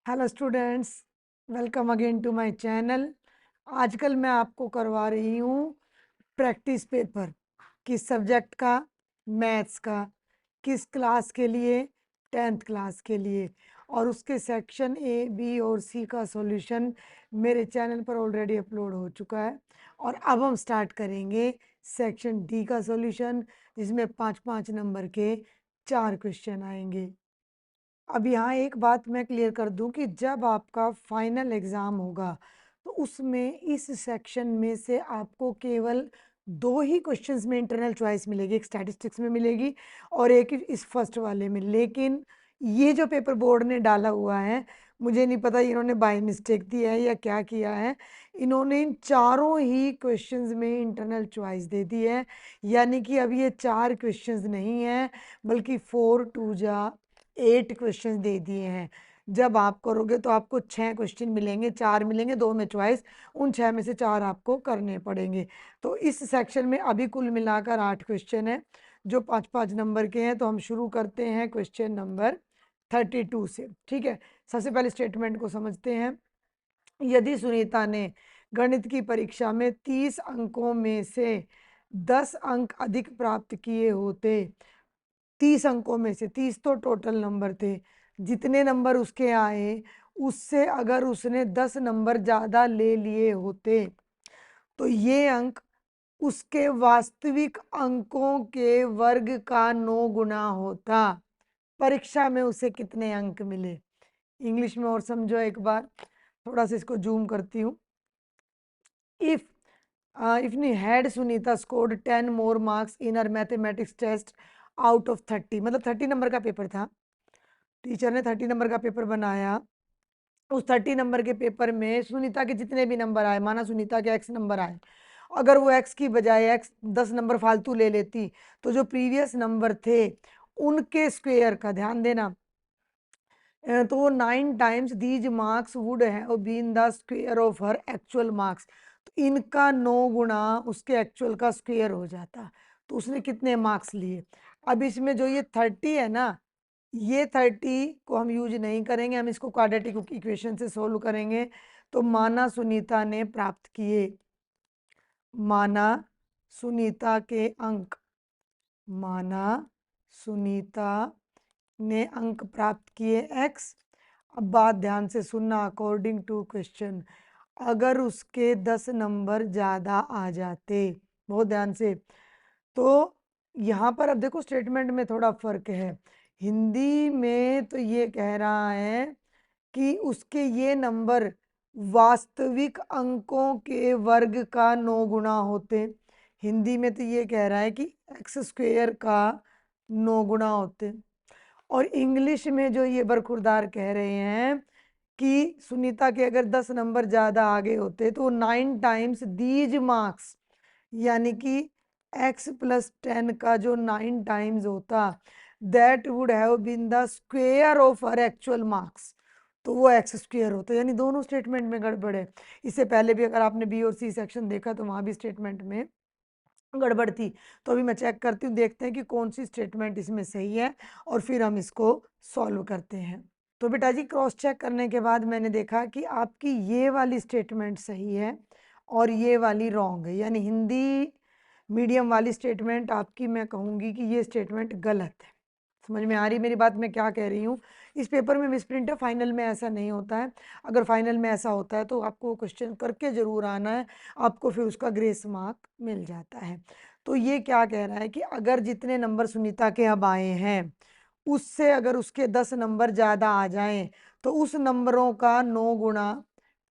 Hello students, welcome again to my channel. आजकल मैं आपको करवा रही हूँ प्रैक्टिस पेपर, किस सब्जेक्ट का? मैथ्स का। किस क्लास के लिए? 10th क्लास के लिए। और उसके सेक्शन ए, बी और सी का सॉल्यूशन मेरे चैनल पर ऑलरेडी अपलोड हो चुका है। और अब हम स्टार्ट करेंगे सेक्शन डी का सॉल्यूशन, जिसमें 5-5 नंबर के 4 क्वेश्चन आएंगे। अब यहाँ एक बात मैं क्लियर कर दूं कि जब आपका फाइनल एग्ज़ाम होगा तो उसमें इस सेक्शन में से आपको केवल 2 ही क्वेश्चंस में इंटरनल चॉइस मिलेगी। एक स्टैटिस्टिक्स में मिलेगी और एक इस फर्स्ट वाले में। लेकिन ये जो पेपर बोर्ड ने डाला हुआ है, मुझे नहीं पता इन्होंने बाय मिस्टेक दिया है या क्या किया है। इन्होंने इन चारों ही क्वेश्चंस में इंटरनल चॉइस दे दी है। यानी कि अब ये 4 क्वेश्चंस नहीं हैं, बल्कि 4 2 जा 8 क्वेश्चन दे दिए हैं। जब आप करोगे तो आपको 6 क्वेश्चन मिलेंगे, 4 मिलेंगे, 2 में चॉइस। उन 6 में से 4 आपको करने पड़ेंगे। तो इस सेक्शन में अभी कुल मिलाकर 8 क्वेश्चन है जो 5-5 नंबर के हैं। तो हम शुरू करते हैं क्वेश्चन नंबर 32 से। ठीक है, सबसे पहले स्टेटमेंट को समझते हैं। यदि सुनीता ने गणित की परीक्षा में 30 अंकों में से 10 अंक अधिक प्राप्त किए होते, 30 अंकों में से 30 तो टोटल नंबर थे, जितने नंबर उसके आए उससे अगर उसने 10 नंबर ज़्यादा ले लिए होते तो ये अंक उसके वास्तविक अंकों के वर्ग का 9 गुना होता। परीक्षा में उसे कितने अंक मिले? इंग्लिश में और समझो एक बार, थोड़ा सा इसको जूम करती हूँ। If if had Sunita scored 10 more marks in her mathematics test out of 30, मतलब 30 नंबर का पेपर था, टीचर ने 30 नंबर का पेपर बनाया। उस 30 नंबर के पेपर में सुनीता के जितने भी नंबर आए, माना सुनीता के x नंबर आए, अगर वो x की बजाय x 10 नंबर फालतू ले लेती तो जो प्रीवियस नंबर थे उनके स्क्वायर का ध्यान देना। तो 9 times these marks would have been the square of her actual marks. तो इनका 9 गुना उसके एक्चुअल का स्क्वायर हो जाता। तो उसने कितने मार्क्स लिए? अब इसमें जो ये 30 है ना, ये 30 को हम यूज नहीं करेंगे, हम इसको क्वाड्रेटिक इक्वेशन से सोल्व करेंगे। तो माना सुनीता ने प्राप्त किए, माना सुनीता के अंक, माना सुनीता ने अंक प्राप्त किए x। अब बात ध्यान से सुनना, अकॉर्डिंग टू क्वेश्चन अगर उसके 10 नंबर ज़्यादा आ जाते, बहुत ध्यान से, तो यहाँ पर अब देखो स्टेटमेंट में थोड़ा फर्क है। हिंदी में तो ये कह रहा है कि उसके ये नंबर वास्तविक अंकों के वर्ग का 9 गुना होते। हिंदी में तो ये कह रहा है कि एक्स स्क्वेयर का 9 गुना होते। और इंग्लिश में जो ये बरखुरदार कह रहे हैं कि सुनीता के अगर 10 नंबर ज़्यादा आगे होते तो 9 टाइम्स दीज मार्क्स, यानी कि x प्लस 10 का जो 9 टाइम्स होता, that would have been the square of her actual marks. तो वो एक्स स्क्वेयर होता है। यानी दोनों स्टेटमेंट में गड़बड़ है। इससे पहले भी अगर आपने बी और सी सेक्शन देखा तो वहाँ भी स्टेटमेंट में गड़बड़ थी। तो अभी मैं चेक करती हूँ, देखते हैं कि कौन सी स्टेटमेंट इसमें सही है और फिर हम इसको सॉल्व करते हैं। तो बेटा जी, क्रॉस चेक करने के बाद मैंने देखा कि आपकी ये वाली स्टेटमेंट सही है और ये वाली रॉन्ग है। यानी हिंदी मीडियम वाली स्टेटमेंट आपकी, मैं कहूँगी कि ये स्टेटमेंट गलत है। समझ में आ रही मेरी बात, मैं क्या कह रही हूँ? इस पेपर में मिसप्रिंट है, फाइनल में ऐसा नहीं होता है। अगर फाइनल में ऐसा होता है तो आपको क्वेश्चन करके ज़रूर आना है, आपको फिर उसका ग्रेस मार्क मिल जाता है। तो ये क्या कह रहा है कि अगर जितने नंबर सुनीता के अब आए हैं उससे अगर उसके 10 नंबर ज़्यादा आ जाएं तो उस नंबरों का 9 गुना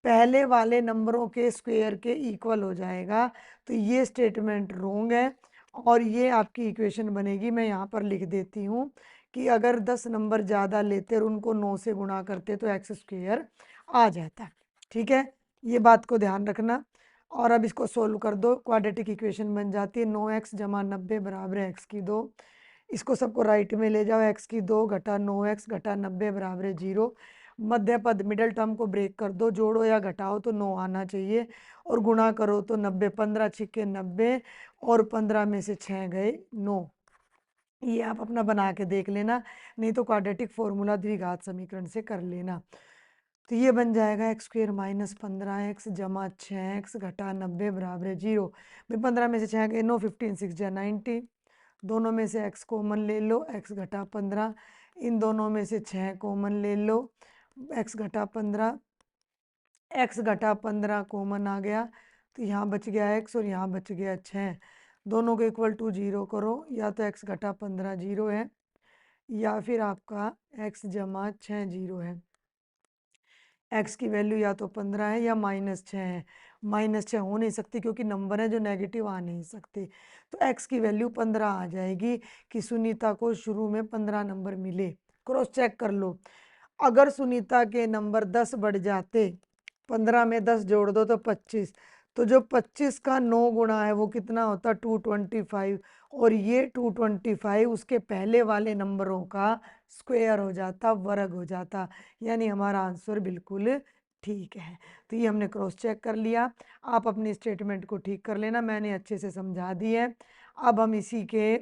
पहले वाले नंबरों के स्क्वायर के इक्वल हो जाएगा। तो ये स्टेटमेंट रोंग है और ये आपकी इक्वेशन बनेगी। मैं यहाँ पर लिख देती हूँ कि अगर 10 नंबर ज़्यादा लेते और उनको 9 से गुणा करते तो एक्स स्क्वायर आ जाता। ठीक है, ये बात को ध्यान रखना। और अब इसको सोल्व कर दो, क्वाड्रेटिक इक्वेशन बन जाती है 9x जमा 90 बराबर है x की 2। इसको सबको राइट में ले जाओ, x की 2 घटा 9x घटा 90 बराबर है 0। मध्य पद मिडल टर्म को ब्रेक कर दो, जोड़ो या घटाओ तो 9 आना चाहिए और गुणा करो तो 90, 15 छिक्के 90 और 15 में से 6 गए 9। ये आप अपना बना के देख लेना, नहीं तो क्वाड्रेटिक फॉर्मूला द्विघात समीकरण से कर लेना। तो ये बन जाएगा एक्स स्क्वेयर माइनस 15x जमा 6x घटा 90 बराबर है 0। भाई 15 में से 6 गए 9, 15 6 जा 90। दोनों में से x कॉमन ले लो, x घटा 15। इन दोनों में से 6 कॉमन ले लो, x घटा 15। x घटा 15 कॉमन आ गया तो यहाँ बच गया x और यहाँ बच गया 6। दोनों को इक्वल टू 0 करो, या तो x घटा 15 0 है या फिर आपका x जमा 6 0 है। x की वैल्यू या तो 15 है या -6 है। -6 हो नहीं सकती क्योंकि नंबर है जो नेगेटिव आ नहीं सकते। तो x की वैल्यू 15 आ जाएगी कि सुनीता को शुरू में 15 नंबर मिले। क्रॉस चेक कर लो, अगर सुनीता के नंबर 10 बढ़ जाते, 15 में 10 जोड़ दो तो 25, तो जो 25 का 9 गुणा है वो कितना होता 225, और ये 225 उसके पहले वाले नंबरों का स्क्वायर हो जाता, वर्ग हो जाता, यानी हमारा आंसर बिल्कुल ठीक है। तो ये हमने क्रॉस चेक कर लिया। आप अपनी स्टेटमेंट को ठीक कर लेना, मैंने अच्छे से समझा दी है। अब हम इसी के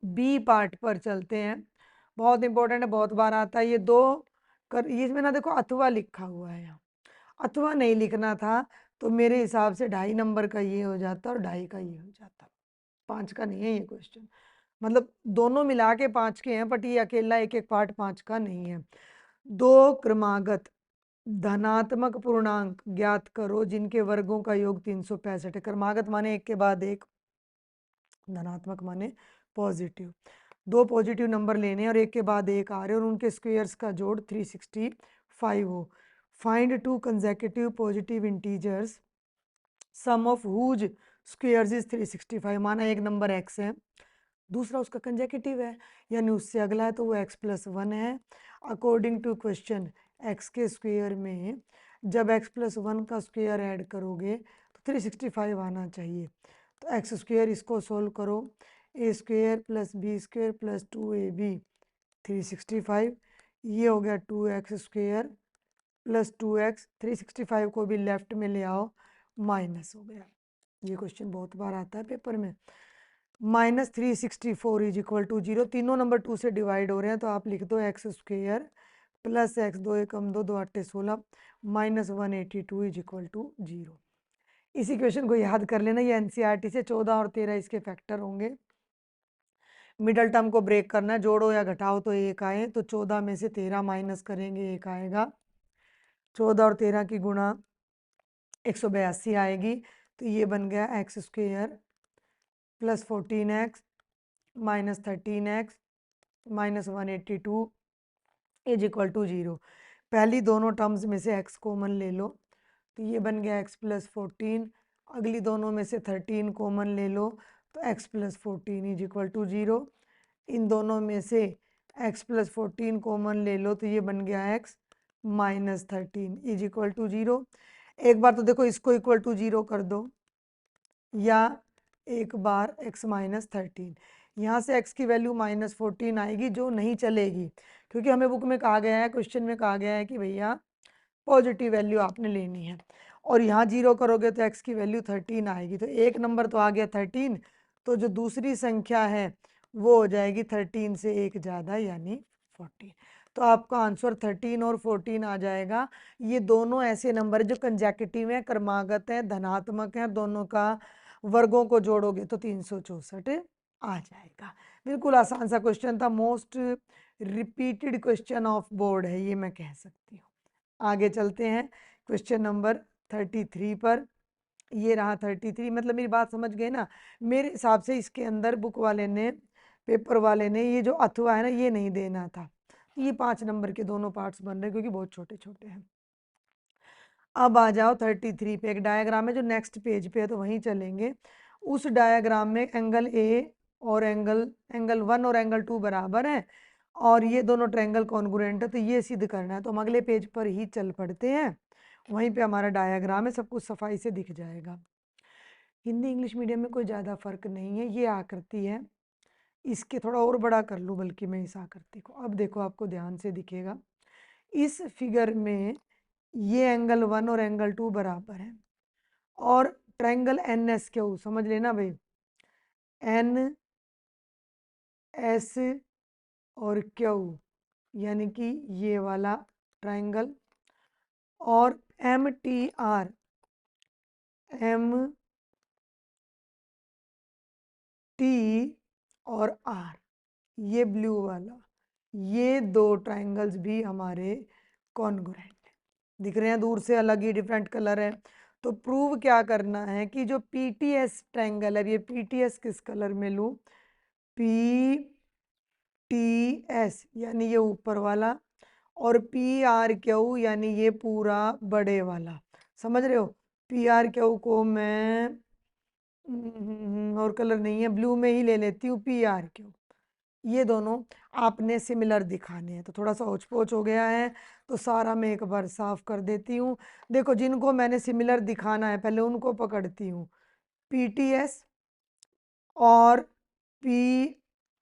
बी पार्ट पर चलते हैं। बहुत इंपॉर्टेंट है, बहुत बार आता है ये दो कर, इसमें ना देखो अथवा लिखा हुआ है, यहाँ अथवा नहीं लिखना था तो मेरे हिसाब से 2.5 नंबर का ये हो जाता और 2.5 का ये हो जाता। 5 का नहीं है ये क्वेश्चन, मतलब दोनों मिला के 5 के हैं, बट ये अकेला एक एक पार्ट 5 का नहीं है। दो क्रमागत धनात्मक पूर्णांक ज्ञात करो जिनके वर्गों का योग 365 है। क्रमागत माने एक के बाद एक, धनात्मक माने पॉजिटिव। दो पॉजिटिव नंबर लेने और एक के बाद एक आ रहे और उनके स्क्वायर्स का जोड़ 365 हो। Find two consecutive positive integers sum of whose squares is 365। माना एक नंबर x है, दूसरा उसका कंसेक्यूटिव है, यानी उससे अगला है तो वो x प्लस 1 है। अकॉर्डिंग टू क्वेश्चन x के स्क्वायर में जब x प्लस 1 का स्क्वायर ऐड करोगे तो 365 आना चाहिए। तो एक्स स्क्वायर इसको सोल्व करो, A square plus B square plus 2ab 365, ये हो गया 2x स्क्वायर प्लस 2x, 365 को भी लेफ्ट में ले आओ, माइनस हो गया। ये क्वेश्चन बहुत बार आता है पेपर में। -364 इज इक्वल टू 0। तीनों नंबर 2 से डिवाइड हो रहे हैं तो आप लिख दो x square plus x, 2 Ekam 2, 2 8 16, -182 is equal to 0। इसी क्वेश्चन को याद कर लेना, ये एनसीईआरटी से 14 और 13 इसके फैक्टर होंगे। मिडल टर्म को ब्रेक करना है, जोड़ो या घटाओ तो एक आए, तो 14 में से 13 माइनस करेंगे एक आएगा, 14 और 13 की गुणा 182 आएगी, तो ये बन गया X square plus 14x minus 13x minus 182 is equal to 0। पहली दोनों टर्म्स में से x कॉमन ले लो, तो ये बन गया x प्लस 14। अगली दोनों में से 13 कॉमन ले लो तो x plus 14 is equal to 0। इन दोनों में से x प्लस 14 कॉमन ले लो तो ये बन गया x minus 13 is equal to 0। एक बार तो देखो इसको इक्वल टू 0 कर दो, या एक बार x माइनस 13, यहाँ से x की वैल्यू -14 आएगी जो नहीं चलेगी, क्योंकि हमें बुक में कहा गया है, क्वेश्चन में कहा गया है कि भैया पॉजिटिव वैल्यू आपने लेनी है, और यहाँ 0 करोगे तो x की वैल्यू 13 आएगी। तो एक नंबर तो आ गया 13, तो जो दूसरी संख्या है वो हो जाएगी 13 से एक ज़्यादा यानी 14। तो आपका आंसर 13 और 14 आ जाएगा। ये दोनों ऐसे नंबर है जो कंजेक्यूटिव हैं, क्रमागत हैं, धनात्मक हैं, दोनों का वर्गों को जोड़ोगे तो 364 आ जाएगा। बिल्कुल आसान सा क्वेश्चन था, most repeated question of board है ये मैं कह सकती हूँ। आगे चलते हैं क्वेश्चन नंबर 33 पर। ये रहा 33, मतलब मेरी बात समझ गए ना। मेरे हिसाब से इसके अंदर बुक वाले ने, पेपर वाले ने ये जो अथवा है ना ये नहीं देना था। ये 5 नंबर के दोनों पार्ट्स बन रहे हैं क्योंकि बहुत छोटे छोटे हैं। अब आ जाओ 33 पे, एक डायग्राम है जो नेक्स्ट पेज पे है तो वहीं चलेंगे। उस डायग्राम में एंगल ए और एंगल 1 और एंगल 2 बराबर है और ये दोनों ट्रायंगल कॉन्ग्रुएंट है, तो ये सिद्ध करना है। तो हम अगले पेज पर ही चल पड़ते हैं, वहीं पे हमारा डायग्राम है, सब कुछ सफाई से दिख जाएगा। हिंदी इंग्लिश मीडियम में कोई ज़्यादा फर्क नहीं है। ये आकृति है, इसके थोड़ा और बड़ा कर लूँ बल्कि मैं इस आकृति को। अब देखो आपको ध्यान से दिखेगा, इस फिगर में ये एंगल 1 और एंगल 2 बराबर है, और ट्रायंगल एन एस क्यू समझ लेना भाई, एन एस और क्यू, यानी कि ये वाला ट्रायंगल और M T R, M T और आर, ये ब्लू वाला, ये दो ट्राइंगल्स भी हमारे कॉन्ग्रुएंट हैं। दिख रहे हैं दूर से, अलग ही डिफरेंट कलर है। तो प्रूव क्या करना है कि जो पी टी एस ट्राइंगल है, ये पी टी एस किस कलर में लूँ, पी टी एस यानी ये ऊपर वाला, और पी आर क्यू यानी ये पूरा बड़े वाला। समझ रहे हो? पी आर क्यू को मैं और कलर नहीं है, ब्लू में ही ले लेती हूँ, पी आर क्यू। ये दोनों आपने सिमिलर दिखाने हैं। तो थोड़ा सा होच पोच हो गया है, तो सारा मैं एक बार साफ कर देती हूँ। देखो, जिनको मैंने सिमिलर दिखाना है पहले उनको पकड़ती हूँ, पी टी एस और पी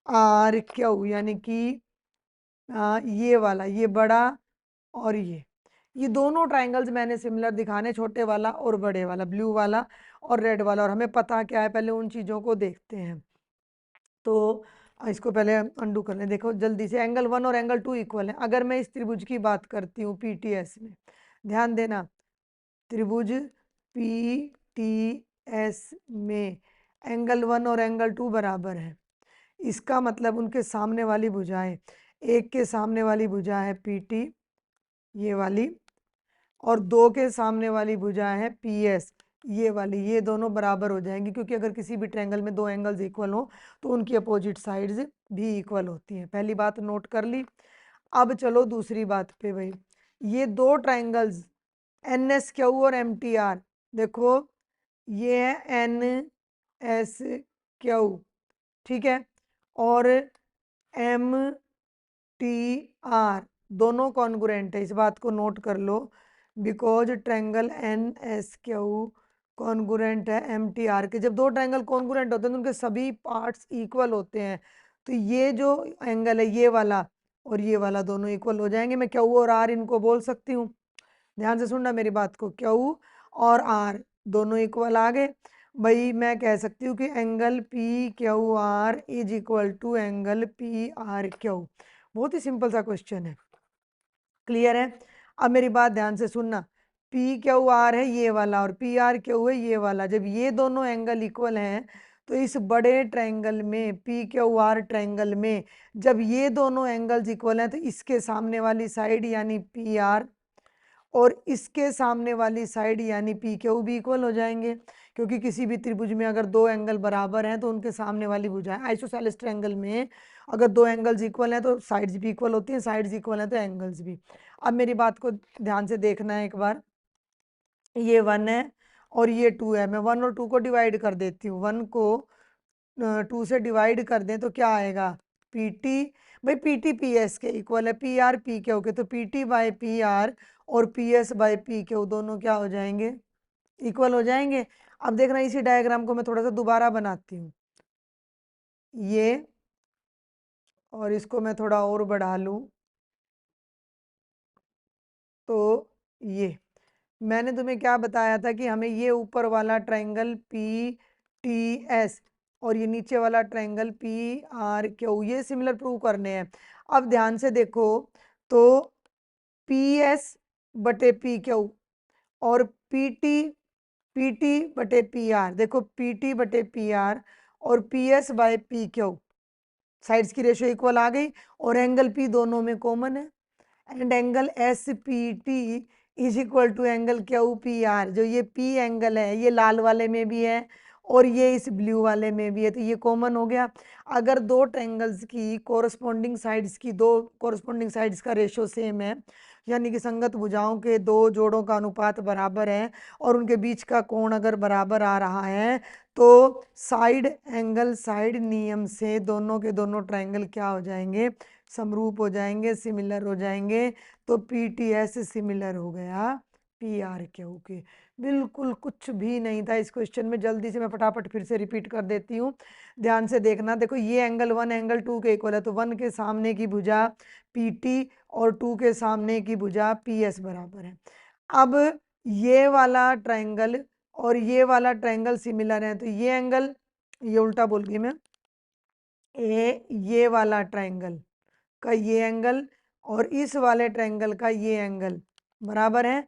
आर क्यू, यानी कि ये वाला, ये बड़ा और ये दोनों ट्राइंगल्स मैंने सिमिलर दिखाने, छोटे वाला और बड़े वाला, ब्लू वाला और रेड वाला। और हमें पता क्या है, पहले उन चीज़ों को देखते हैं। तो इसको पहले अंडू कर लें। देखो जल्दी से, एंगल 1 और एंगल 2 इक्वल है। अगर मैं इस त्रिभुज की बात करती हूँ पीटीएस में, ध्यान देना, त्रिभुज पीटीएस में एंगल 1 और एंगल 2 बराबर है। इसका मतलब उनके सामने वाली भुजाएं, एक के सामने वाली भुजा है पीटी, ये वाली, और दो के सामने वाली भुजा है पी एस, ये वाली, ये दोनों बराबर हो जाएंगी। क्योंकि अगर किसी भी ट्रायंगल में दो एंगल्स इक्वल हो तो उनकी अपोजिट साइड्स भी इक्वल होती हैं। पहली बात नोट कर ली। अब चलो दूसरी बात पे भाई, ये दो ट्रायंगल्स एन एस क्यू और एम टी आर, देखो ये है एन एस क्यू, ठीक है, और एम टी आर, दोनों कॉन्ग्रुएंट है। इस बात को नोट कर लो, because triangle N S Q congruent है एम टी आर के। जब दो ट्रायंगल कॉन्ग्रुएंट होते हैं तो उनके सभी पार्ट्स इक्वल होते हैं। तो ये जो एंगल है, ये वाला और ये वाला, दोनों इक्वल हो जाएंगे। मैं क्यू और आर इनको बोल सकती हूँ। ध्यान से सुनना मेरी बात को, क्यू और आर दोनों इक्वल आ गए भाई। मैं कह सकती हूँ कि angle P Q R is equal to angle P R Q. बहुत ही सिंपल सा क्वेश्चन है, क्लियर है? अब मेरी बात ध्यान से सुनना, पी क्यू आर है ये वाला और पी आर क्यू है ये वाला। जब ये दोनों एंगल इक्वल हैं तो इस बड़े ट्रायंगल में, पी क्यू आर ट्रायंगल में, जब ये दोनों एंगल्स इक्वल हैं तो इसके सामने वाली साइड यानी पी आर और इसके सामने वाली साइड यानी पी क्यू भी इक्वल हो जाएंगे। क्योंकि किसी भी त्रिभुज में अगर दो एंगल बराबर हैं तो उनके सामने वाली भुजाएं, आइसोसेलेस ट्रायंगल में अगर दो एंगल्स इक्वल हैं तो साइड्स भी इक्वल होती हैं, साइड्स इक्वल हैं तो एंगल्स भी। अब मेरी बात को ध्यान से देखना है एक बार, ये 1 है और ये 2 है। मैं 1 और 2 को डिवाइड कर देती हूँ। 1 को 2 से डिवाइड कर दें तो क्या आएगा, पी टी, भाई पी टी पी एस के इक्वल है, पी आर पी क्यू के। तो P T by P R और P S by P Q दोनों क्या हो जाएंगे, इक्वल हो जाएंगे। अब देखना, इसी डायग्राम को मैं थोड़ा सा दोबारा बनाती हूँ, ये, और इसको मैं थोड़ा और बढ़ा लूँ तो ये, मैंने तुम्हें क्या बताया था कि हमें ये ऊपर वाला ट्रायंगल पी टी एस और ये नीचे वाला ट्रायंगल पी आर क्यू, ये सिमिलर प्रूव करने हैं। अब ध्यान से देखो, तो पी एस बटे पी क्यू और पी टी बटे पी आर, देखो पी टी बटे पी आर और P S by P Q, sides की रेशियो इक्वल आ गई और एंगल पी दोनों में कॉमन है। And angle S P T is equal to angle Q P R. जो ये पी एंगल है ये लाल वाले में भी है और ये इस ब्लू वाले में भी है, तो ये कॉमन हो गया। अगर दो ट्रायंगल्स की कोरस्पॉन्डिंग साइड्स की, दो कोरस्पॉन्डिंग साइड्स का रेशियो सेम है, यानी कि संगत भुजाओं के दो जोड़ों का अनुपात बराबर है और उनके बीच का कोण अगर बराबर आ रहा है, तो साइड एंगल साइड नियम से दोनों के दोनों ट्रायंगल क्या हो जाएंगे, समरूप हो जाएंगे, सिमिलर हो जाएंगे। तो पी टी एस सिमिलर हो गया पी आर क्यू के। बिल्कुल कुछ भी नहीं था इस क्वेश्चन में। जल्दी से मैं फटाफट फिर से रिपीट कर देती हूँ, ध्यान से देखना। देखो ये एंगल 1 एंगल 2 के इक्वल है, तो 1 के सामने की भुजा पी टी और 2 के सामने की भुजा पी एस बराबर है। अब ये वाला ट्रायंगल और ये वाला ट्रायंगल सिमिलर है, तो ये एंगल, ये उल्टा बोल गई मैं, ये वाला ट्रायंगल का ये एंगल और इस वाले ट्रायंगल का ये एंगल बराबर है।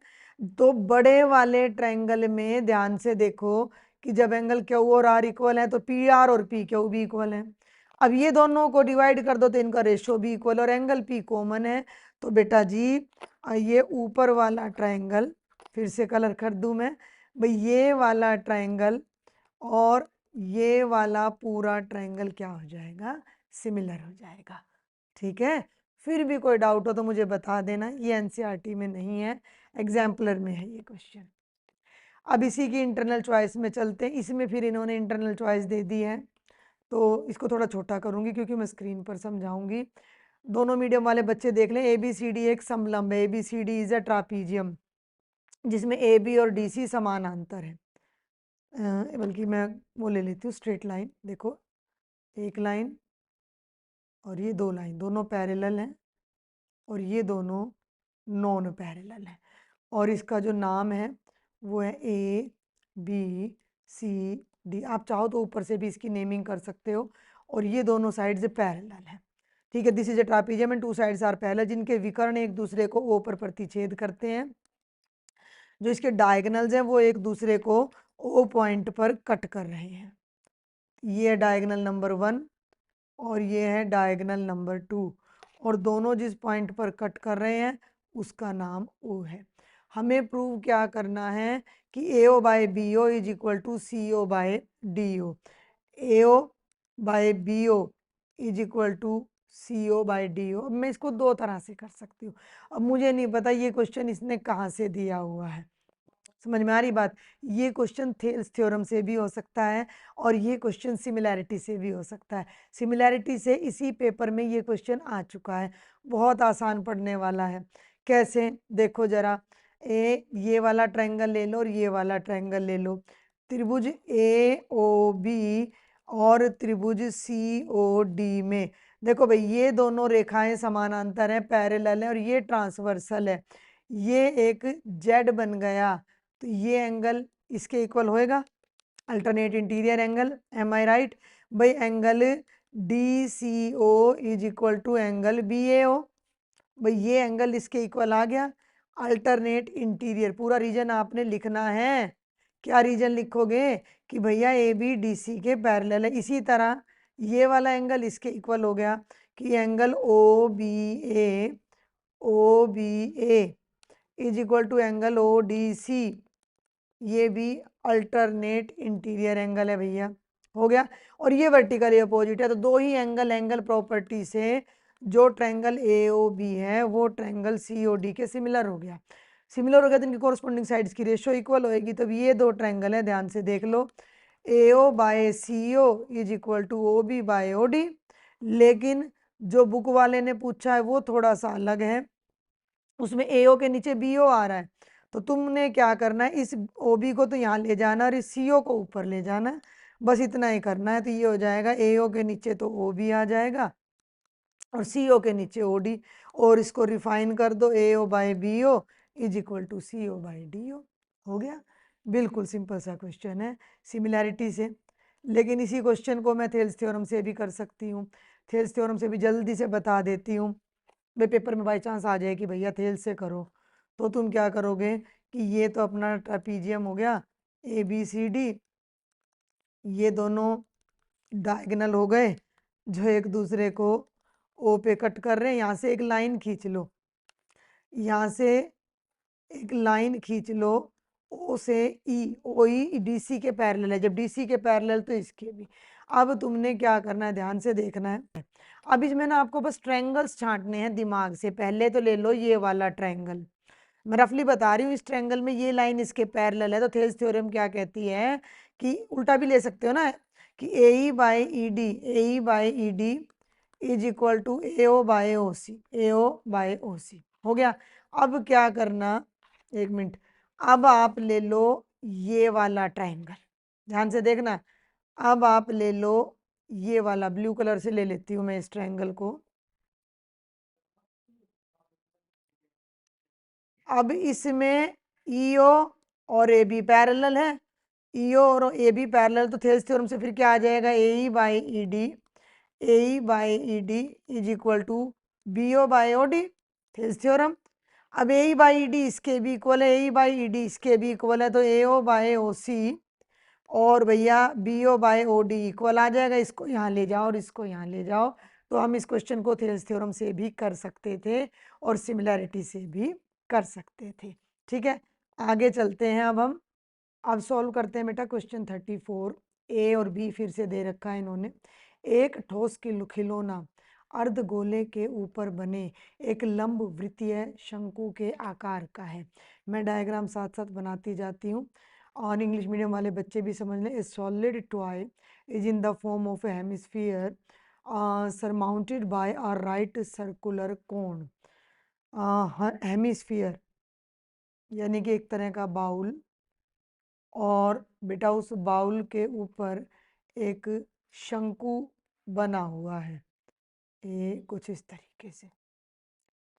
तो बड़े वाले ट्रायंगल में ध्यान से देखो कि जब एंगल क्यू और आर इक्वल है तो पी आर और पी क्यू भी इक्वल है। अब ये दोनों को डिवाइड कर दो तो इनका रेशियो भी इक्वल और एंगल पी कॉमन है। तो बेटा जी ये ऊपर वाला ट्रायंगल, फिर से कलर कर दूं मैं भाई, ये वाला ट्रायंगल और ये वाला पूरा ट्रायंगल क्या हो जाएगा, सिमिलर हो जाएगा। ठीक है, फिर भी कोई डाउट हो तो मुझे बता देना, ये एनसीईआरटी में नहीं है, एग्जाम्पलर में है ये क्वेश्चन। अब इसी की इंटरनल चॉइस में चलते हैं। इसमें फिर इन्होंने इंटरनल चॉइस दे दी है, तो इसको थोड़ा छोटा करूंगी क्योंकि मैं स्क्रीन पर समझाऊंगी। दोनों मीडियम वाले बच्चे देख लें, ए बी सी डी एक समलंब है, A B C D is a trapezium जिसमें ए बी और डी सी समानांतर है। बल्कि मैं वो ले लेती हूँ स्ट्रेट लाइन। देखो एक लाइन और ये दो लाइन, दोनों पैरेलल हैं और ये दोनों नॉन पैरेलल हैं। और इसका जो नाम है वो है ए बी सी डी। आप चाहो तो ऊपर से भी इसकी नेमिंग कर सकते हो। और ये दोनों साइड से पैरेलल है। ठीक है, this is a trapezium and two sides are parallel, जिनके विकर्ण एक दूसरे को ओ पर प्रतिच्छेद करते हैं। जो इसके डायगोनल्स हैं वो एक दूसरे को ओ पॉइंट पर कट कर रहे हैं। ये है डायगोनल नंबर 1 और ये है डायगोनल नंबर 2, और दोनों जिस पॉइंट पर कट कर रहे हैं उसका नाम ओ है। हमें प्रूव क्या करना है कि A O by B O is equal to C O by D O. A O by B O is equal to C O by D O. अब मैं इसको दो तरह से कर सकती हूँ। अब मुझे नहीं पता ये क्वेश्चन इसने कहाँ से दिया हुआ है, समझ में आ रही बात। ये क्वेश्चन थेल्स थ्योरम से भी हो सकता है और ये क्वेश्चन सिमिलैरिटी से भी हो सकता है। सिमिलैरिटी से इसी पेपर में ये क्वेश्चन आ चुका है, बहुत आसान पढ़ने वाला है। कैसे, देखो जरा, ये वाला ट्रायंगल ले लो और ये वाला ट्रायंगल ले लो। त्रिभुज ए ओ बी और त्रिभुज सी ओ डी में देखो भाई, ये दोनों रेखाएं समानांतर हैं, पैरेलल है और ये ट्रांसवर्सल है। ये एक जेड बन गया तो ये एंगल इसके इक्वल होएगा, alternate interior angle. Am I right भाई? Angle D C O is equal to angle B A O. भाई ये एंगल इसके इक्वल आ गया। अल्टरनेट इंटीरियर पूरा रीजन आपने लिखना है। क्या रीजन लिखोगे कि भैया ए बी डी सी के पैरेलल है। इसी तरह ये वाला एंगल इसके इक्वल हो गया कि angle O B A is equal to angle O D C. ये भी अल्टरनेट इंटीरियर एंगल है भैया, हो गया। और ये वर्टिकली अपोजिट है, तो दो ही एंगल एंगल प्रॉपर्टी से जो ट्रायंगल ए ओ बी है वो ट्रायंगल सी ओ डी के सिमिलर हो गया। सिमिलर हो गया तो इनकी कोरस्पॉन्डिंग साइड्स की रेशियो इक्वल होएगी। तब ये दो ट्रायंगल है, ध्यान से देख लो, A O by C O is equal to O B by O D. लेकिन जो बुक वाले ने पूछा है वो थोड़ा सा अलग है, उसमें ए ओ के नीचे बी ओ आ रहा है। तो तुमने क्या करना है, इस ओ बी को तो यहाँ ले जाना और इस सी ओ को ऊपर ले जाना है, बस इतना ही करना है। तो ये हो जाएगा ए ओ के नीचे तो ओ बी आ जाएगा और सी ओ के नीचे ओ डी, और इसको रिफाइन कर दो, A O by B O is equal to C O by D O. हो गया, बिल्कुल सिंपल सा क्वेश्चन है सिमिलैरिटी से। लेकिन इसी क्वेश्चन को मैं थेल्स थ्योरम से भी कर सकती हूँ। थेल्स थ्योरम से भी जल्दी से बता देती हूँ। भाई पेपर में बाई चांस आ जाए कि भैया थेल्स से करो, तो तुम क्या करोगे कि ये तो अपना ट्रापीजियम हो गया ए बी सी डी, ये दोनों डायगोनल हो गए जो एक दूसरे को ओ पे कट कर रहे हैं। यहाँ से एक लाइन खींच लो, यहाँ से एक लाइन खींच लो, ओ से ई, ओ ई डी सी के पैरेलल है, जब डी सी के पैरेलल तो इसके भी। अब तुमने क्या करना है, ध्यान से देखना है। अब इसमें ना आपको बस ट्रायंगल्स छांटने हैं दिमाग से। पहले तो ले लो ये वाला ट्रायंगल, मैं रफली बता रही हूँ, इस ट्रायंगल में ये लाइन इसके पैरेलल है। तो थेल्स थ्योरम क्या कहती है कि उल्टा भी ले सकते हो ना, कि A E by E D, A E by E D is equal to A O by O C, A O by O C. हो गया। अब क्या करना, एक मिनट, अब आप ले लो ये वाला ट्रायंगल, ध्यान से देखना। अब आप ले लो ये वाला, ब्लू कलर से ले लेती हूँ मैं इस ट्रायंगल को। अब इसमें ईओ और ए बी पैरेलल है, ईओ और ए बी पैरेलल, तो थेल्स थ्योरम से फिर क्या आ जाएगा, A E by E D, A E by E D is equal to B O by O D, Thales theorem. अब ए बाई ई डी इसके भी इक्वल है, ए बाई ई डी इसके भी इक्वल है, तो ए ओ बाय ओ सी और भैया B O by O D equal आ जाएगा। इसको यहाँ ले जाओ और इसको यहाँ ले जाओ, तो हम इस क्वेश्चन को थेल्स थ्योरम से भी कर सकते थे और सिमिलैरिटी से भी कर सकते थे। ठीक है, आगे चलते हैं। अब सॉल्व करते हैं बेटा क्वेश्चन 34। ए और बी फिर से दे रखा है इन्होंने। एक ठोस खिलौना अर्धगोले के ऊपर बने एक लंब वृत्तीय शंकु के आकार का है। मैं डायग्राम साथ साथ बनाती जाती हूँ और इंग्लिश मीडियम वाले बच्चे भी समझ लें। ए solid toy is in the form of A hemisphere surmounted bye a right circular cone. Hemisphere यानी कि एक तरह का बाउल, और बेटा उस बाउल के ऊपर एक शंकु बना हुआ है, ये कुछ इस तरीके से।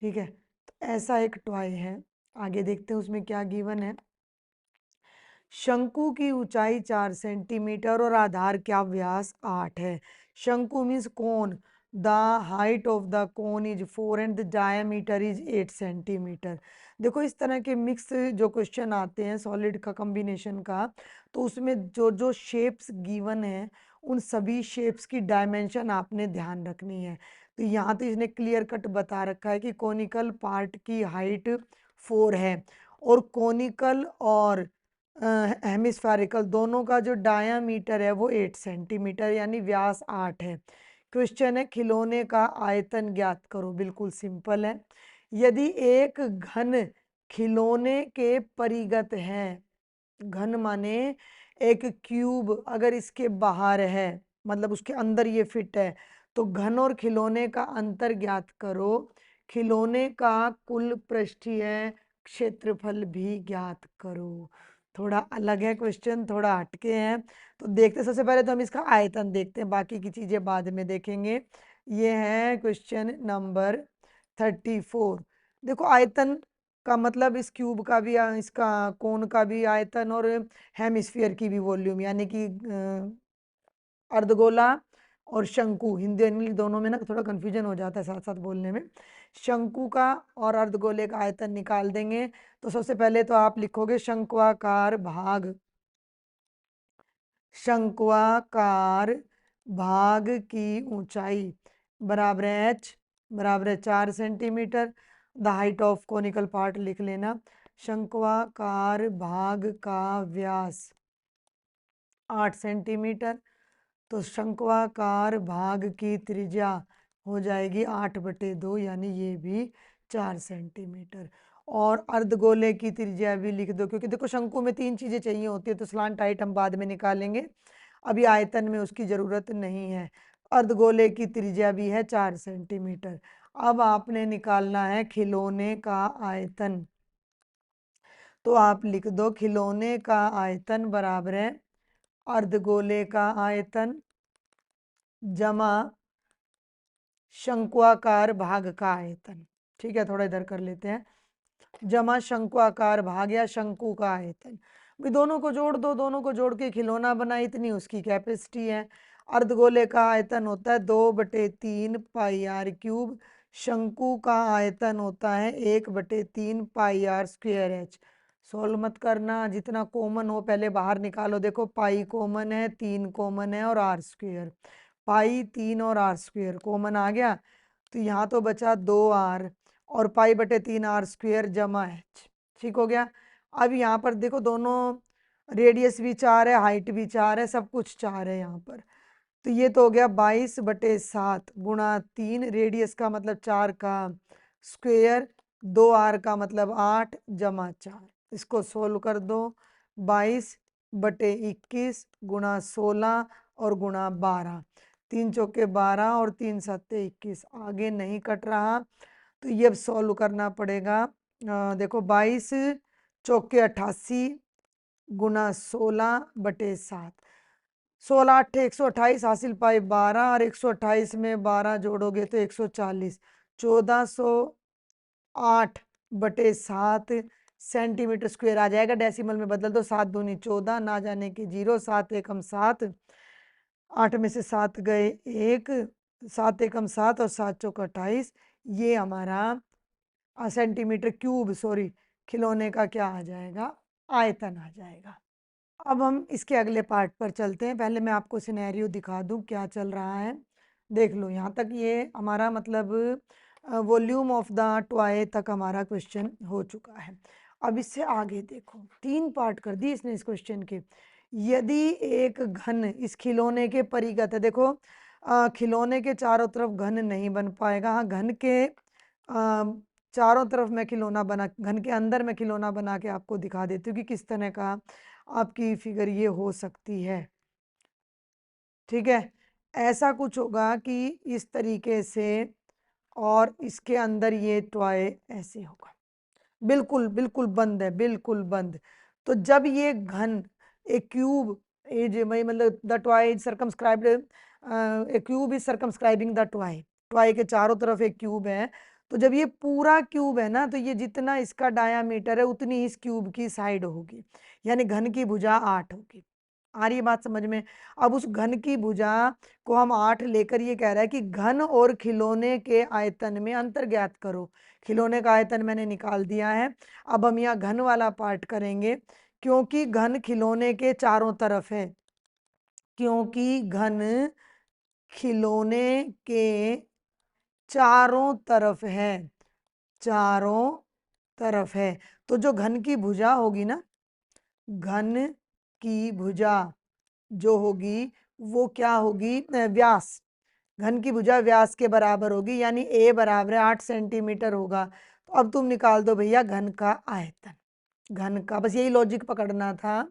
ठीक है, तो ऐसा एक टॉय है। आगे देखते हैं उसमें क्या गिवन है। शंकु की ऊंचाई 4 सेंटीमीटर और आधार का व्यास 8 है। शंकु means cone. The height of the cone is 4 and the diameter is 8 centimetre. देखो इस तरह के मिक्स जो क्वेश्चन आते हैं सॉलिड का कॉम्बिनेशन का, तो उसमें जो जो शेप्स गिवन है उन सभी शेप्स की डायमेंशन आपने ध्यान रखनी है। तो यहाँ तो इसने क्लियर कट बता रखा है कि कोनिकल पार्ट की हाइट 4 है और कोनिकल और हेमिस्फेरिकल दोनों का जो डायामीटर है वो 8 सेंटीमीटर यानी व्यास 8 है। क्वेश्चन है खिलौने का आयतन ज्ञात करो। बिल्कुल सिंपल है। यदि एक घन खिलौने के परिगत है, घन माने एक क्यूब अगर इसके बाहर है मतलब उसके अंदर ये फिट है, तो घन और खिलौने का अंतर ज्ञात करो। खिलौने का कुल पृष्ठीय क्षेत्रफल भी ज्ञात करो। थोड़ा अलग है क्वेश्चन, थोड़ा हटके हैं, तो देखते सबसे पहले तो हम इसका आयतन देखते हैं, बाकी की चीजें बाद में देखेंगे। ये है क्वेश्चन नंबर 34। देखो आयतन का मतलब इस क्यूब का भी इसका कोन का भी आयतन और हेमिस्फीयर की भी वॉल्यूम, यानी कि अर्धगोला और शंकु, हिंदी और इंग्लिश दोनों में ना थोड़ा कंफ्यूजन हो जाता है साथ साथ बोलने में। शंकु का और अर्धगोले का आयतन निकाल देंगे। तो सबसे पहले तो आप लिखोगे शंक्वाकार भाग, शंक्वाकार भाग की ऊंचाई बराबर है h बराबर है 4 centimetre. The height of conical part लिख लेना। शंक्वाकार भाग का व्यास 8 सेंटीमीटर, तो शंक्वाकार भाग की त्रिज्या हो जाएगी 8/2 यानी ये भी 4 सेंटीमीटर। और अर्धगोले की त्रिज्या भी लिख दो, क्योंकि देखो शंकु में 3 चीजें चाहिए होती है, तो स्लांट हाइट हम बाद में निकालेंगे, अभी आयतन में उसकी जरूरत नहीं है। अर्धगोले की त्रिज्या भी है 4 सेंटीमीटर। अब आपने निकालना है खिलौने का आयतन, तो आप लिख दो खिलौने का आयतन बराबर है अर्धगोले का आयतन जमा शंक्वाकार भाग का आयतन। ठीक है, थोड़ा इधर कर लेते हैं, जमा शंक्वाकार भाग या शंकु का आयतन। भी दोनों को जोड़ दो, दोनों को जोड़ के खिलौना बना, इतनी उसकी कैपेसिटी है। अर्धगोले का आयतन होता है 2/3 पाई आर क्यूब, शंकु का आयतन होता है 1/3 पाई आर स्क्वेयर एच। सोल्व मत करना, जितना कॉमन हो पहले बाहर निकालो। देखो पाई कॉमन है, 3 कॉमन है और आर स्क्वेयर, पाई 3 और आर स्क्वेयर कॉमन आ गया, तो यहाँ तो बचा 2r और पाई/3 आर स्क्वेयर जमा एच। ठीक हो गया। अब यहाँ पर देखो दोनों रेडियस भी 4 है, हाइट भी 4 है, सब कुछ 4 है यहाँ पर, तो ये तो हो गया 22/7 गुणा 3, रेडियस का मतलब 4 का स्क्वेयर, 2r का मतलब 8 जमा 4। इसको सोल्व कर दो, 22/21 गुणा 16 और गुणा 12, 3 चौके 12 और 3 सत्ते 21, आगे नहीं कट रहा, तो ये अब सॉल्व करना पड़ेगा। देखो 22 चौके 88 गुणा 16/7, 16 8 128 हासिल पाई 12 और 128 में 12 जोड़ोगे तो 140, 1408/7 सेंटीमीटर स्क्वायर आ जाएगा। डेसिमल में बदल दो, 7 दूनी 14, ना जाने की 0, 7 एकम 7, 8 में से 7 गए 1, 7 एकम 7 और 7 चौक 28, ये हमारा सेंटीमीटर क्यूब, सॉरी, खिलौने का क्या आ जाएगा, आयतन आ जाएगा। अब हम इसके अगले पार्ट पर चलते हैं। पहले मैं आपको सिनेरियो दिखा दूं क्या चल रहा है। देख लो, यहाँ तक ये हमारा मतलब वॉल्यूम ऑफ द टॉय तक हमारा क्वेश्चन हो चुका है। अब इससे आगे देखो, 3 पार्ट कर दिए इसने इस क्वेश्चन के। यदि एक घन इस खिलौने के परिगत है, देखो खिलौने के चारों तरफ घन नहीं बन पाएगा। हाँ, घन के चारों तरफ मैं खिलौना बना, घन के अंदर मैं खिलौना बना के आपको दिखा देती हूँ कि किस तरह का आपकी फिगर ये हो सकती है। ठीक है, ऐसा कुछ होगा कि इस तरीके से, और इसके अंदर ये टॉय ऐसे होगा, बिल्कुल बिल्कुल बंद है, बिल्कुल बंद। तो जब ये घन एक क्यूब एज मतलब the toy is circumscribed, A cube is circumscribing the toy, toy के चारों तरफ एक क्यूब है। तो जब ये पूरा क्यूब है ना, तो ये जितना इसका डायामीटर है उतनी इस क्यूब की साइड होगी, यानी घन की भुजा 8 होगी। आ रही है बात समझ में? अब उस घन की भुजा को हम 8 लेकर ये कह रहा है कि घन और खिलौने के आयतन में अंतर ज्ञात करो। खिलौने का आयतन मैंने निकाल दिया है। अब हम यहाँ घन वाला पार्ट करेंगे, क्योंकि घन खिलौने के चारों तरफ है, क्योंकि घन खिलौने के चारों तरफ है, चारों तरफ है। तो जो घन की भुजा होगी ना, घन की भुजा जो होगी वो क्या होगी, व्यास, घन की भुजा व्यास के बराबर होगी, यानी ए बराबर 8 सेंटीमीटर होगा। तो अब तुम निकाल दो भैया घन का आयतन। घन का बस यही लॉजिक पकड़ना था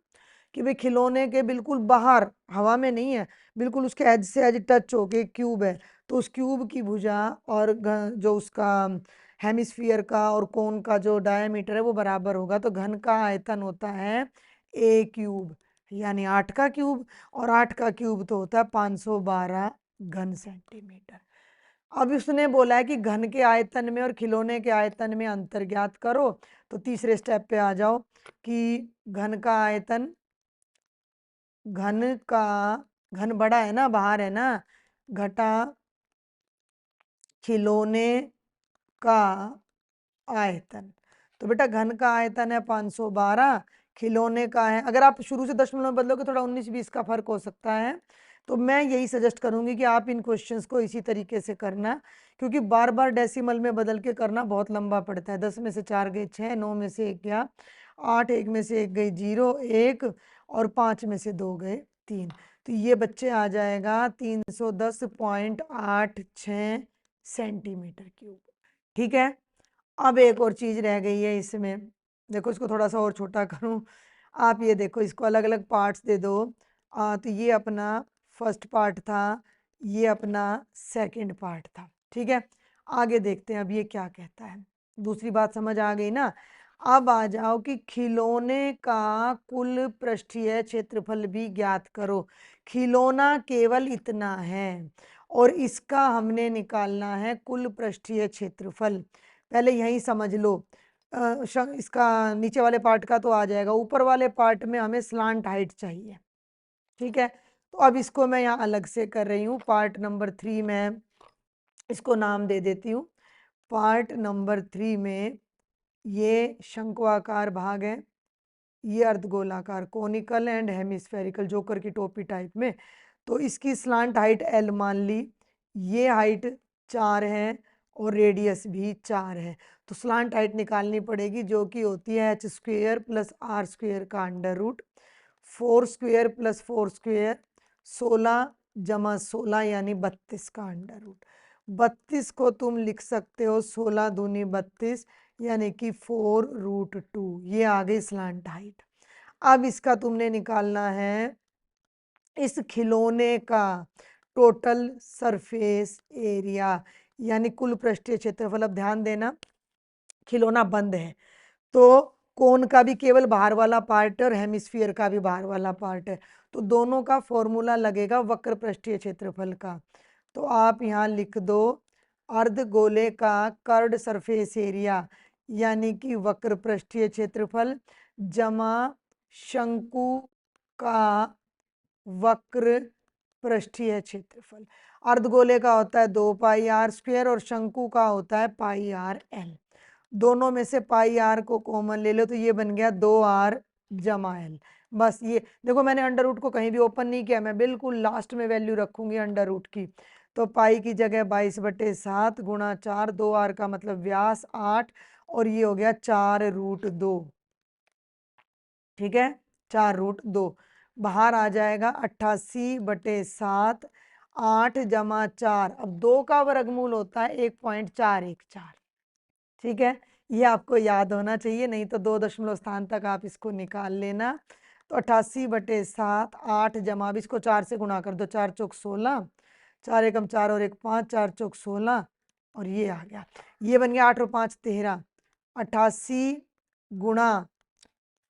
कि भाई खिलौने के बिल्कुल बाहर, हवा में नहीं है, बिल्कुल उसके एज से एज टच होके क्यूब है, तो उस क्यूब की भुजा और जो उसका हेमिस्फीयर का और कोन का जो डायमीटर है वो बराबर होगा। तो घन का आयतन होता है ए क्यूब, यानी 8 का क्यूब, और 8 का क्यूब तो होता है 512 घन सेंटीमीटर। अब उसने बोला है कि घन के आयतन में और खिलौने के आयतन में अंतर ज्ञात करो। तो तीसरे स्टेप पे आ जाओ कि घन का आयतन, घन का, घन बड़ा है ना, बाहर है ना, घटा खिलौने का आयतन। तो बेटा घन का आयतन है 512, खिलौने का है, अगर आप शुरू से दशमलव में बदलोगे थोड़ा 19-20 का फर्क हो सकता है। तो मैं यही सजेस्ट करूंगी कि आप इन क्वेश्चंस को इसी तरीके से करना, क्योंकि बार बार डेसिमल में बदल के करना बहुत लंबा पड़ता है। 10 में से 4 गए 6, 9 में से 1 गया 8, 1 में से 1 गई 0 1, और 5 में से 2 गए 3। तो ये बच्चे आ जाएगा 310.86 सेंटीमीटर क्यूब। ठीक है, अब एक और चीज रह गई है इसमें, देखो इसको थोड़ा सा और छोटा करूं। आप ये देखो, इसको अलग अलग पार्ट्स दे दो। तो ये अपना फर्स्ट पार्ट था, ये अपना सेकंड पार्ट था। ठीक है, आगे देखते हैं अब ये क्या कहता है। दूसरी बात समझ आ गई ना? अब आ जाओ कि खिलौने का कुल पृष्ठीय क्षेत्रफल भी ज्ञात करो। खिलौना केवल इतना है और इसका हमने निकालना है कुल पृष्ठीय क्षेत्रफल। पहले यही समझ लो, इसका नीचे वाले पार्ट का तो आ जाएगा, ऊपर वाले पार्ट में हमें स्लांट हाइट चाहिए। ठीक है, तो अब इसको मैं यहाँ अलग से कर रही हूँ। पार्ट नंबर 3 में इसको नाम दे देती हूँ। पार्ट नंबर 3 में ये शंक्वाकार भाग है, ये अर्धगोलाकार कोनिकल एंड हेमिस्फेरिकल जोकर की टोपी टाइप में। तो इसकी स्लांट हाइट एल मान ली, ये हाइट 4 है और रेडियस भी 4 है। तो स्लांट हाइट निकालनी पड़ेगी, जो कि होती है h square plus r square का under root, 4 square plus 4 square, 16 जमा 16 यानी 32 का अंडर रूट। 32 को तुम लिख सकते हो 16 दूनी 32, यानी कि 4√2। ये आ गई स्लांट हाइट। अब इसका तुमने निकालना है इस खिलौने का टोटल सरफेस एरिया, यानी कुल पृष्ठीय क्षेत्रफल। अब ध्यान देना, खिलौना बंद है तो कोन का भी केवल बाहर वाला पार्ट है और हेमिस्फीयर का भी बाहर वाला पार्ट है, तो दोनों का फॉर्मूला लगेगा वक्र पृष्ठीय क्षेत्रफल का। तो आप यहाँ लिख दो अर्धगोले का कर्ड सरफेस एरिया, यानी कि वक्र पृष्ठीय क्षेत्रफल, जमा शंकु का वक्र पृष्ठीय क्षेत्रफल। अर्धगोले का होता है 2 पाई r स्क्वेयर और शंकु का होता है पाई r l। दोनों में से पाई आर को कॉमन ले लो तो ये बन गया 2r जमा एल। बस ये देखो मैंने अंडर रूट को कहीं भी ओपन नहीं किया, मैं बिल्कुल लास्ट में वैल्यू रखूंगी अंडर रूट की। तो पाई की जगह 22/7 गुणा 4, 2r का मतलब व्यास 8 और ये हो गया 4√2। ठीक है, 4√2 बाहर आ जाएगा 88/7, 8 जमा 4। अब 2 का वर्गमूल होता है 1.414। ठीक है, ये आपको याद होना चाहिए, नहीं तो 2 दशमलव स्थान तक आप इसको निकाल लेना। तो 88/7, 8 जमा, अब इसको 4 से गुणा कर दो, 4 चौक 16, 4 एकम 4 और 1 5, 4 चौक 16 और ये आ गया, ये बन गया 8 और 5 13। 88 गुणा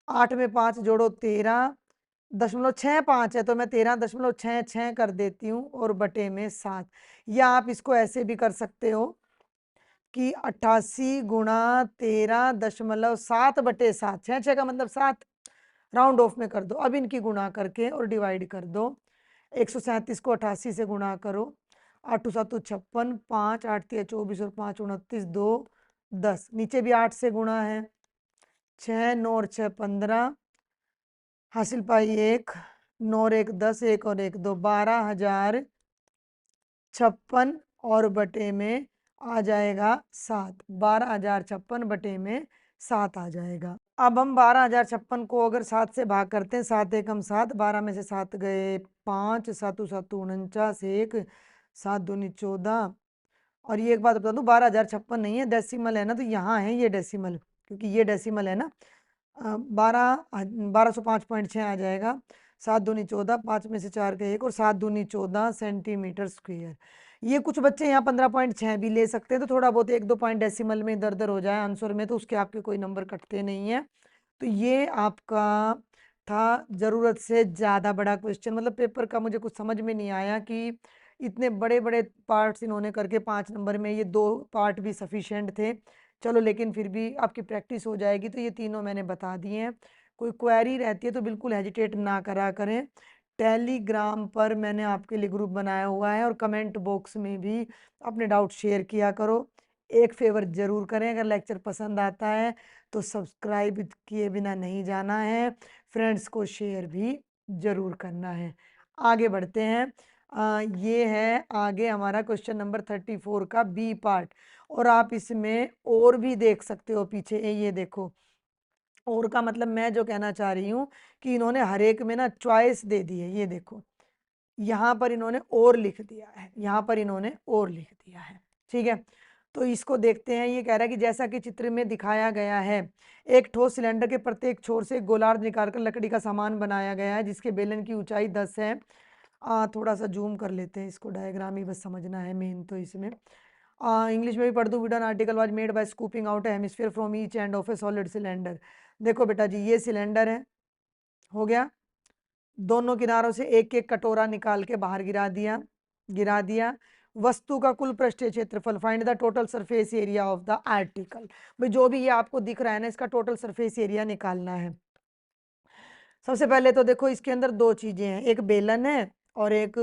8 में 5 जोड़ो 13.65 है, तो मैं 13.66 कर देती हूँ और बटे में 7। या आप इसको ऐसे भी कर सकते हो कि 88 गुणा 13.7/7, 6 का मतलब 7, राउंड ऑफ में कर दो। अब इनकी गुणा करके और डिवाइड कर दो। 137 को 88 से गुणा करो, 8 7 56, 5 8 3 24 और 5 29, 2 10, नीचे भी 8 से गुणा है, 6 9 और 6 15, हासिल पाई 1, 9 और 1 10, 1 और 1 2, 12,056 और बटे में आ जाएगा 7, 12,056 बटे में 7 आ जाएगा। अब हम 12,056 को अगर 7 से भाग करते हैं, 7 एकम 7, 12 में से 7 गए 5, 7 7 49, 1 7 दूनी 14। और ये एक बात बता दूं, 12,056 नहीं है, डेसिमल है ना, तो यहाँ है ये डेसिमल, क्योंकि ये डेसिमल है ना। 1205.6 आ जाएगा। 7 दूनी 14, 5 में से 4 का 1 और 7 दूनी 14 सेंटीमीटर स्क्वायर। ये कुछ बच्चे यहाँ 15.6 भी ले सकते हैं, तो थोड़ा बहुत 1-2 पॉइंट डेसिमल में इधर उधर हो जाए आंसर में, तो उसके आपके कोई नंबर कटते नहीं है। तो ये आपका था जरूरत से ज़्यादा बड़ा क्वेश्चन, मतलब पेपर का मुझे कुछ समझ में नहीं आया कि इतने बड़े बड़े पार्ट्स इन्होंने करके 5 नंबर में, ये 2 पार्ट भी सफिशिएंट थे। चलो लेकिन फिर भी आपकी प्रैक्टिस हो जाएगी। तो ये तीनों मैंने बता दिए हैं। कोई क्वेरी रहती है तो बिल्कुल हेजिटेट ना करा करें। टेलीग्राम पर मैंने आपके लिए ग्रुप बनाया हुआ है और कमेंट बॉक्स में भी अपने डाउट शेयर किया करो। एक फेवर ज़रूर करें, अगर लेक्चर पसंद आता है तो सब्सक्राइब किए बिना नहीं जाना है, फ्रेंड्स को शेयर भी ज़रूर करना है। आगे बढ़ते हैं। ये है आगे हमारा क्वेश्चन नंबर 34 का बी पार्ट, और आप इसमें और भी देख सकते हो पीछे, ये देखो। और का मतलब मैं जो कहना चाह रही हूँ कि इन्होंने हर एक में ना चॉइस दे दी है, ये देखो यहाँ पर इन्होंने और लिख दिया है, यहाँ पर इन्होंने और लिख दिया है। ठीक है, तो इसको देखते हैं। ये कह रहा है कि जैसा कि चित्र में दिखाया गया है, एक ठोस सिलेंडर के प्रत्येक छोर से एक गोलार्ध निकालकर लकड़ी का सामान बनाया गया है जिसके बेलन की ऊंचाई 10 है। थोड़ा सा जूम कर लेते हैं इसको, डायग्राम ही बस समझना है मेन तो इसमें। इंग्लिश में भी पढ़ दूँ, wooden article was made by scooping out a hemisphere from each end of a solid cylinder. देखो बेटा जी, ये सिलेंडर है, हो गया, दोनों किनारों से एक एक कटोरा निकाल के बाहर गिरा दिया। वस्तु का कुल पृष्ठीय क्षेत्रफल, find the total surface area of the article. भाई जो भी ये आपको दिख रहा है ना, इसका टोटल सरफेस एरिया निकालना है। सबसे पहले तो देखो इसके अंदर दो चीजें हैं, एक बेलन है और एक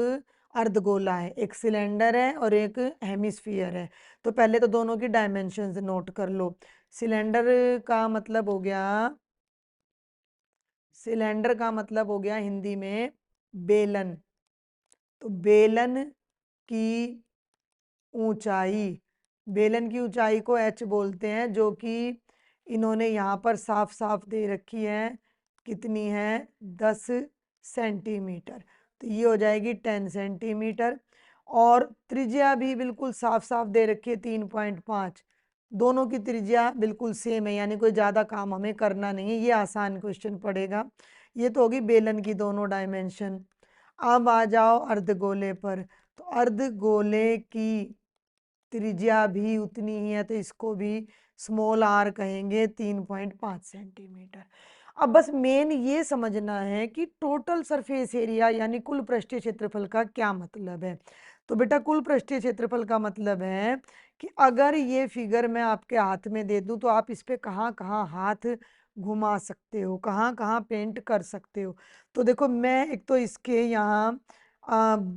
अर्धगोला है, एक सिलेंडर है और एक हेमिस्फीयर है। तो पहले तो दोनों की डायमेंशंस नोट कर लो। सिलेंडर का मतलब हो गया, सिलेंडर का मतलब हो गया हिंदी में बेलन। तो बेलन की ऊंचाई, बेलन की ऊंचाई को एच बोलते हैं, जो कि इन्होंने यहाँ पर साफ साफ दे रखी है, कितनी है, 10 सेंटीमीटर। तो ये हो जाएगी 10 सेंटीमीटर। और त्रिज्या भी बिल्कुल साफ साफ दे रखी है, 3.5। दोनों की त्रिज्या बिल्कुल सेम है, यानी कोई ज़्यादा काम हमें करना नहीं है, ये आसान क्वेश्चन पड़ेगा। ये तो होगी बेलन की दोनों डायमेंशन। अब आ जाओ अर्धगोले पर। तो अर्धगोले की त्रिज्या भी उतनी ही है, तो इसको भी स्मॉल आर कहेंगे, 3.5 सेंटीमीटर। अब बस मेन ये समझना है कि टोटल सरफेस एरिया यानी कुल पृष्ठीय क्षेत्रफल का क्या मतलब है। तो बेटा कुल पृष्ठीय क्षेत्रफल का मतलब है कि अगर ये फिगर मैं आपके हाथ में दे दूं तो आप इस पे कहाँ कहाँ हाथ घुमा सकते हो, कहाँ कहाँ पेंट कर सकते हो। तो देखो मैं एक तो इसके यहाँ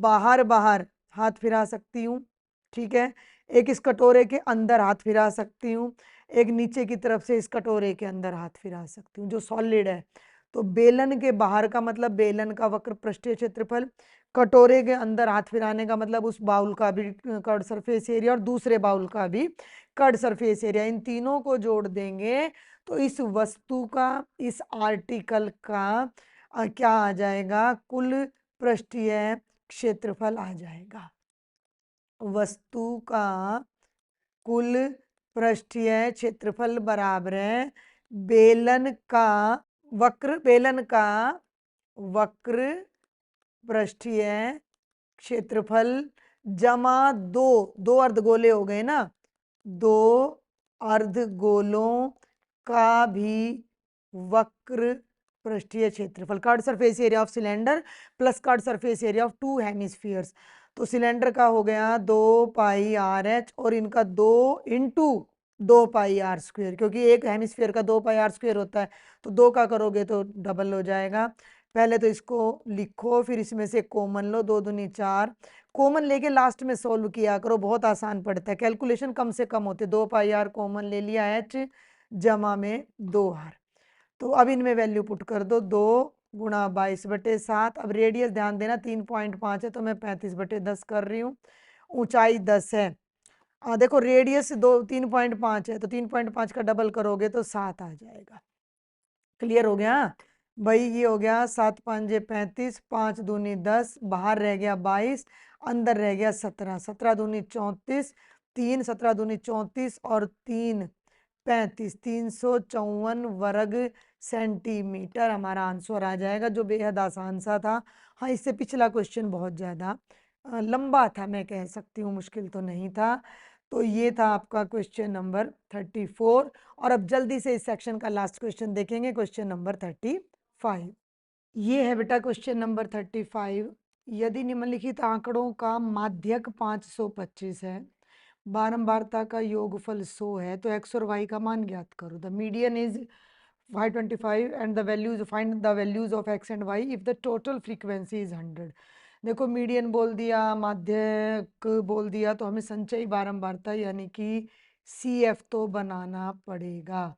बाहर बाहर हाथ फिरा सकती हूँ, ठीक है। एक इस कटोरे के अंदर हाथ फिरा सकती हूँ, एक नीचे की तरफ से इस कटोरे के अंदर हाथ फिरा सकती हूँ जो सॉलिड है। तो बेलन के बाहर का मतलब बेलन का वक्र पृष्ठीय क्षेत्रफल, कटोरे के अंदर हाथ फिराने का मतलब उस बाउल का भी कर्ड सरफेस एरिया और दूसरे बाउल का भी कर्ड सरफेस एरिया, इन तीनों को जोड़ देंगे तो इस वस्तु का, इस आर्टिकल का क्या आ जाएगा, कुल पृष्ठीय क्षेत्रफल आ जाएगा। वस्तु का कुल पृष्ठीय क्षेत्रफल बराबर है बेलन का वक्र पृष्ठीय क्षेत्रफल जमा दो अर्धगोले हो गए ना, दो अर्धगोलों का भी वक्र पृष्ठीय क्षेत्रफल, curved surface area of cylinder plus curved surface area of to hemispheres. तो सिलेंडर का हो गया 2πr/h और इनका 2 इंटू 2πr², क्योंकि एक हेमिस्फीयर का 2πr² होता है, तो 2 का करोगे तो डबल हो जाएगा। पहले तो इसको लिखो, फिर इसमें से कॉमन लो, 2 दूनी 4, कॉमन लेके लास्ट में सोल्व किया करो, बहुत आसान पड़ता है, कैलकुलेशन कम से कम होते। 2πr कॉमन ले लिया, h जमा में 2r। तो अब इनमें वैल्यू पुट कर दो, 2 गुणा 22/7। अब रेडियस ध्यान देना 3.5 है तो मैं 35/10 कर रही हूँ। ऊंचाई 10 है, देखो रेडियस 3.5 है तो 3.5 का डबल करोगे तो 7 आ जाएगा। क्लियर हो गया भाई? ये हो गया 7 5 35, 5 दूनी 10, बाहर रह गया 22, अंदर रह गया 17, 17 दूनी 34, 3 17 दूनी 34 और 3 35, 354 वर्ग सेंटीमीटर हमारा आंसर आ जाएगा, जो बेहद आसान सा था। हाँ, इससे पिछला क्वेश्चन बहुत ज़्यादा लंबा था, मैं कह सकती हूँ, मुश्किल तो नहीं था। तो ये था आपका क्वेश्चन नंबर 34। और अब जल्दी से इस सेक्शन का लास्ट क्वेश्चन देखेंगे, क्वेश्चन नंबर 35। ये है बेटा क्वेश्चन नंबर 35। यदि निम्नलिखित आंकड़ों का माध्यक 525 है, बारंबारता का योगफल 100 है, तो x और y का मान ज्ञात करो। The median is 525 and the values, find the values of x and y if the total frequency is 100। देखो मीडियन बोल दिया, माध्यक बोल दिया, तो हमें संचयी बारंबारता यानी कि CF तो बनाना पड़ेगा।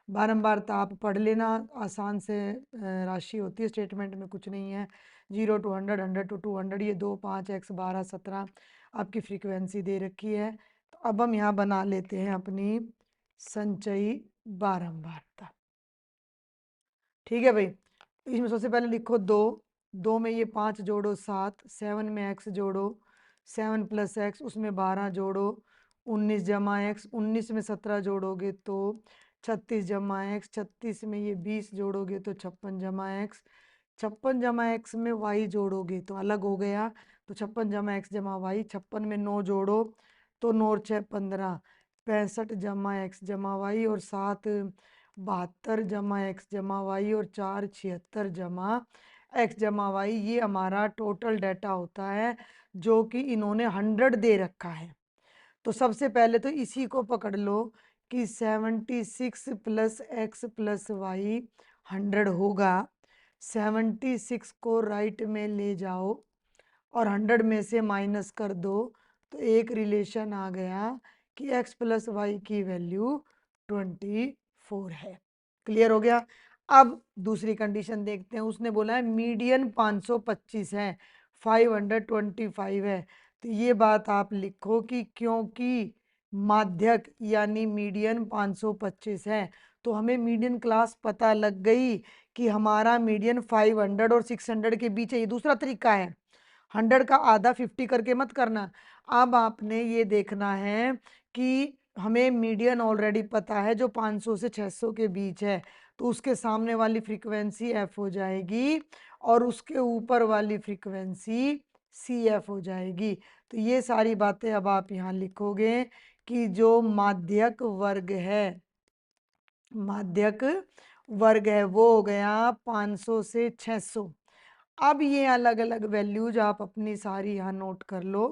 बारंबारता आप पढ़ लेना, आसान से राशि होती है, स्टेटमेंट में कुछ नहीं है। 0 to 100, 100 to 200, ये 2 5 x 12 17 आपकी फ्रीक्वेंसी दे रखी है। तो अब हम यहाँ बना लेते हैं अपनी संचयी बारंबारता। ठीक है भाई, इसमें सबसे पहले लिखो 2, 2 में ये 5 जोड़ो 7, 7 में x जोड़ो, 7 + x, उसमें 12 जोड़ो, 19 जमा x, 19 में 17 जोड़ोगे तो 36 जमा x, 36 में ये 20 जोड़ोगे तो 56 जमा x, 56 जमा x में y जोड़ोगे तो अलग हो गया, तो 56 जमा x जमा y, 56 में 9 जोड़ो तो 9 और 6 15, 65 जमा x जमा y और 7 72 जमा x जमा y और 4 76 जमा x जमा y। ये हमारा टोटल डाटा होता है जो कि इन्होंने 100 दे रखा है। तो सबसे पहले तो इसी को पकड़ लो कि 76 + x + y 100 होगा। 76 को राइट में ले जाओ और 100 में से माइनस कर दो, तो एक रिलेशन आ गया कि x + y की वैल्यू 24 है। क्लियर हो गया? अब दूसरी कंडीशन देखते हैं, उसने बोला है मीडियन 525 है, 525 है। तो ये बात आप लिखो कि क्योंकि माध्यक यानी मीडियन 525 है, तो हमें मीडियन क्लास पता लग गई कि हमारा मीडियन 500 और 600 के बीच है। ये दूसरा तरीका है, 100 का आधा 50 करके मत करना। अब आपने ये देखना है कि हमें मीडियन ऑलरेडी पता है जो 500 से 600 के बीच है, तो उसके सामने वाली फ्रीक्वेंसी f हो जाएगी और उसके ऊपर वाली फ्रीक्वेंसी CF हो जाएगी। तो ये सारी बातें अब आप यहाँ लिखोगे कि जो माध्यक वर्ग है, माध्यक वर्ग है वो हो गया 500 से 600। अब ये अलग अलग वैल्यूज आप अपनी सारी यहाँ नोट कर लो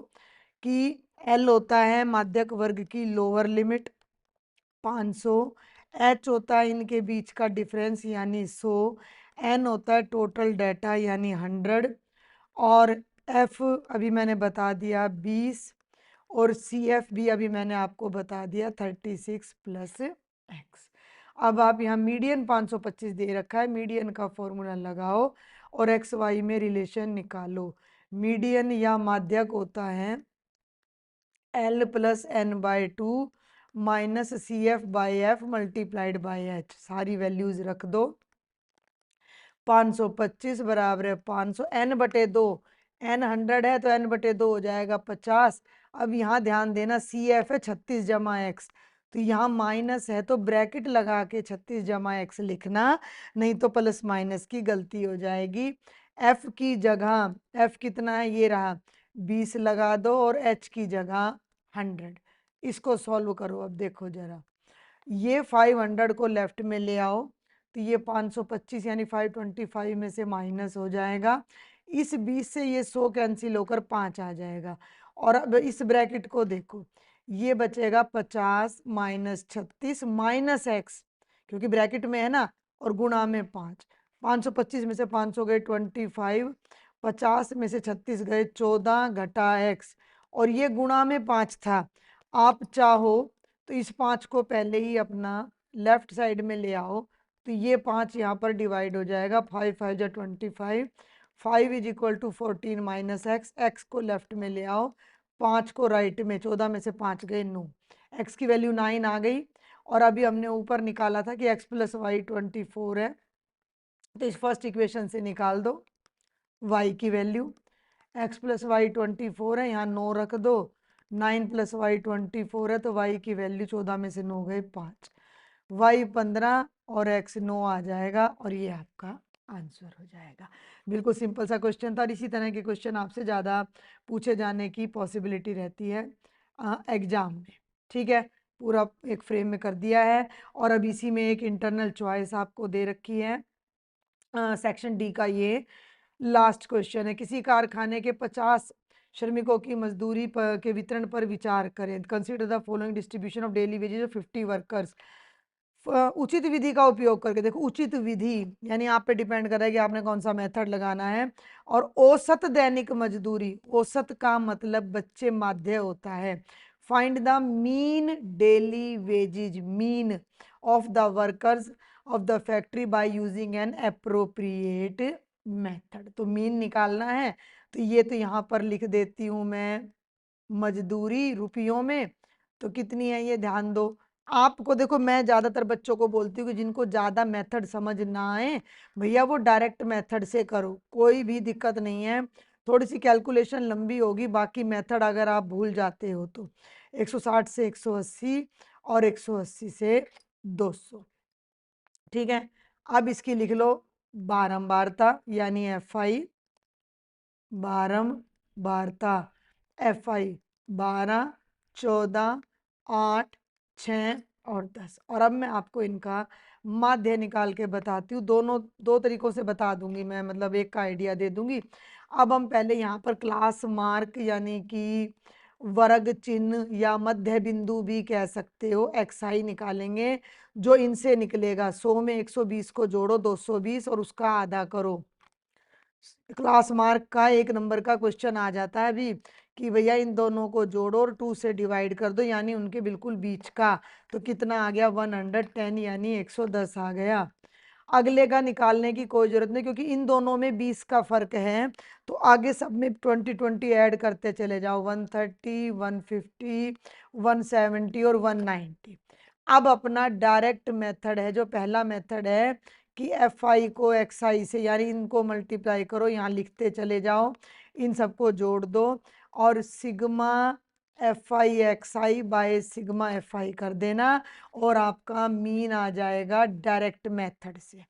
कि L होता है माध्यक वर्ग की लोअर लिमिट 500, H होता है इनके बीच का डिफरेंस यानी 100, N होता है टोटल डाटा यानी 100 और F अभी मैंने बता दिया 20 और सी एफ भी अभी मैंने आपको बता दिया 36 प्लस एक्स। अब आप यहाँ मीडियन 525 दे रखा है, मीडियन का फॉर्मूला लगाओ और एक्स वाई में रिलेशन निकालो। मीडियन या माध्यक होता है L plus N by two minus C F by F multiplied by H. सारी वैल्यूज रख दो। 525 बराबर है 500 n बटे 2, n 100 है तो n बटे 2 हो जाएगा 50। अब यहाँ ध्यान देना सी एफ है 36 जमा एक्स, तो यहाँ माइनस है तो ब्रैकेट लगा के 36 जमा एक्स लिखना, नहीं तो प्लस माइनस की गलती हो जाएगी। f की जगह f कितना है ये रहा 20 लगा दो और h की जगह 100। इसको सॉल्व करो। अब देखो जरा, ये 500 को लेफ्ट में ले आओ तो ये 525 यानी 525 में से माइनस हो जाएगा। इस 20 से ये 100 कैंसिल होकर 5 आ जाएगा। और अब इस ब्रैकेट को देखो, ये बचेगा 50 माइनस 36 माइनस एक्स, क्योंकि ब्रैकेट में है ना, और गुणा में 5। 525 में से 500 गए 25, 50 में से 36 गए 14 घटा एक्स, और ये गुणा में 5 था। आप चाहो तो इस 5 को पहले ही अपना लेफ्ट साइड में ले आओ, तो ये 5 यहाँ पर डिवाइड हो जाएगा। 5 5 जा 25, 5 is equal to 14 minus X. X को लेफ्ट में ले आओ, 5 को राइट में, 14 में से 5 गए 9, एक्स की वैल्यू 9 आ गई। और अभी हमने ऊपर निकाला था कि एक्स प्लस वाई 24 है, तो इस फर्स्ट इक्वेशन से निकाल दो y की वैल्यू। x प्लस वाई 24 है, यहाँ 9 रख दो। 9 प्लस वाई 24 है तो y की वैल्यू 14 में से 9 गए 5, y 15 और x 9 आ जाएगा, और ये आपका आंसर हो जाएगा। बिल्कुल सिंपल सा क्वेश्चन था, और इसी तरह के क्वेश्चन आपसे ज़्यादा पूछे जाने की पॉसिबिलिटी रहती है एग्जाम में। ठीक है, पूरा एक फ्रेम में कर दिया है। और अब इसी में एक इंटरनल चॉइस आपको दे रखी है, सेक्शन डी का ये लास्ट क्वेश्चन है। किसी कारखाने के 50 श्रमिकों की मजदूरी के वितरण पर विचार करें। Consider the following distribution of daily wages of 50 workers. उचित विधि का उपयोग करके देखो, उचित विधि यानी आप पे डिपेंड कर रहा है कि आपने कौन सा मेथड लगाना है। और औसत दैनिक मजदूरी, औसत का मतलब बच्चे माध्य होता है। Find the mean daily wages, mean of the workers of the factory by using an appropriate method. तो मीन निकालना है, तो ये तो यहाँ पर लिख देती हूँ मैं मजदूरी रुपयों में, तो कितनी है ये ध्यान दो। आपको देखो, मैं ज्यादातर बच्चों को बोलती हूँ कि जिनको ज्यादा मेथड समझ ना आए भैया वो डायरेक्ट मेथड से करो, कोई भी दिक्कत नहीं है। थोड़ी सी कैलकुलेशन लंबी होगी, बाकी मेथड अगर आप भूल जाते हो तो 160 से 180 और 180 से 200। ठीक है, अब इसकी लिख लो बारंबारता, यानी FI बारंबारता, FI 12 14 8 6 और 10। और अब मैं आपको इनका माध्य निकाल के बताती हूँ। दोनों दो तरीकों से बता दूंगी मैं, मतलब एक का आइडिया दे दूंगी। अब हम पहले यहाँ पर क्लास मार्क यानी कि वर्ग चिन्ह या मध्य बिंदु भी कह सकते हो, XI निकालेंगे। जो इनसे निकलेगा 100 में 120 को जोड़ो 220 और उसका आधा करो। क्लास मार्क का 1 नंबर का क्वेश्चन आ जाता है अभी कि भैया इन दोनों को जोड़ो और 2 से डिवाइड कर दो, यानी उनके बिल्कुल बीच का। तो कितना आ गया 110, यानी 110 आ गया। अगले का निकालने की कोई जरूरत नहीं, क्योंकि इन दोनों में 20 का फर्क है, तो आगे सब में 20 20 ऐड करते चले जाओ। 130 150 170 और 190। अब अपना डायरेक्ट मेथड है, जो पहला मेथड है कि FI को XI से, यानी इनको मल्टीप्लाई करो, यहाँ लिखते चले जाओ, इन सबको जोड़ दो और sigma FI XI by sigma FI कर देना, और आपका मीन आ जाएगा डायरेक्ट मेथड से।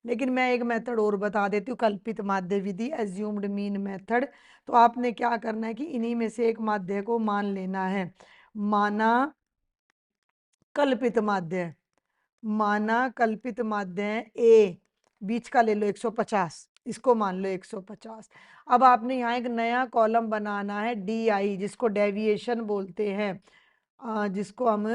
लेकिन मैं एक मेथड और बता देती हूँ, कल्पित माध्य विधि, एज्यूम्ड मीन मेथड। तो आपने क्या करना है कि इन्हीं में से एक माध्य को मान लेना है। माना कल्पित माध्य, माना कल्पित माध्य ए, बीच का ले लो 150, इसको मान लो 150। अब आपने यहाँ एक नया कॉलम बनाना है DI, जिसको डेविएशन बोलते हैं, जिसको हम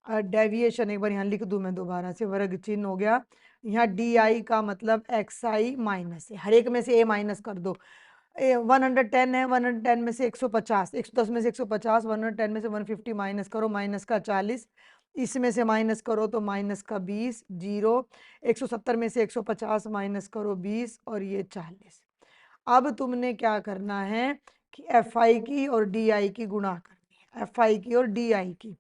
डेविएशन, एक बार यहाँ लिख दूं मैं दोबारा से, वर्ग चिन्ह हो गया। यहाँ DI का मतलब XI माइनस है, हर एक में से A माइनस कर दो। 110 है, 110 में से 150, 110 में से 150, 110 में से 150 माइनस करो, माइनस का 40, इसमें से माइनस करो तो माइनस का 20, जीरो। 170 में से 150 माइनस करो 20 और ये 40। अब तुमने क्या करना है कि एफ आई की और डी आई की गुणा करनी है, एफ आई की और डी आई की।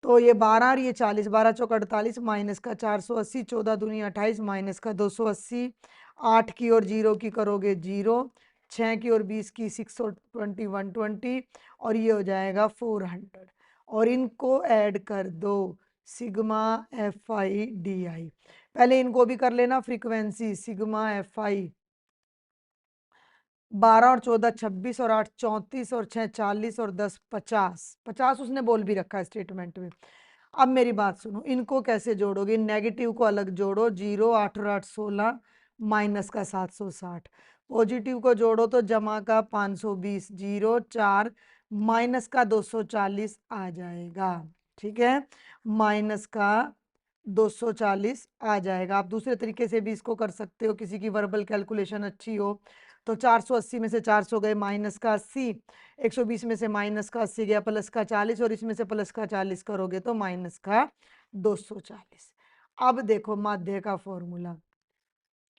तो ये 12 और ये 40, 12 चौक 48 माइनस का 480, 14 दूनी 28 माइनस का 280, 8 की और 0 की करोगे 0, 6 की और 20 की 620 120 और ये हो जाएगा 400। और इनको ऐड कर दो, सिग्मा एफ आई डी आई। पहले इनको भी कर लेना, फ्रीक्वेंसी सिग्मा एफ आई 12 और 14 26 और 8 34 और 6 40 और 10 50, 50 उसने बोल भी रखा है स्टेटमेंट में। अब मेरी बात सुनो, इनको कैसे जोड़ोगे? नेगेटिव को अलग जोड़ो, 0 8 और 8 16 माइनस का 760। पॉजिटिव को जोड़ो तो जमा का 520, 0 4 माइनस का 240 आ जाएगा। ठीक है, माइनस का 240 आ जाएगा। आप दूसरे तरीके से भी इसको कर सकते हो, किसी की वर्बल कैलकुलेशन अच्छी हो तो 480 में से 400 गए माइनस का 80, 120 में से माइनस का 80 गया प्लस का 40 और इसमें से प्लस का 40 करोगे तो माइनस का 240। अब देखो माध्य का फॉर्मूला,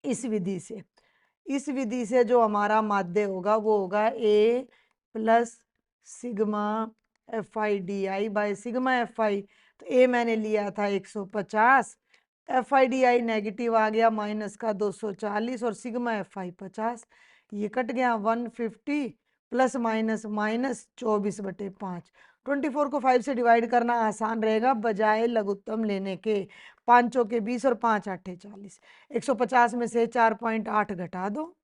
इस विधि से जो हमारा माध्य होगा वो होगा A plus sigma F I D I by sigma F I. तो ए मैंने लिया था 150, F I D I negative आ गया माइनस का 240 और सिग्मा एफ आई 50, ये कट गया 150 प्लस माइनस माइनस 24/5। 24 को 5 से डिवाइड करना आसान रहेगा बजाय लघुत्तम लेने के। 5 चौके 20 और 5 आठे 40। 150 में से 4.8 घटा दो,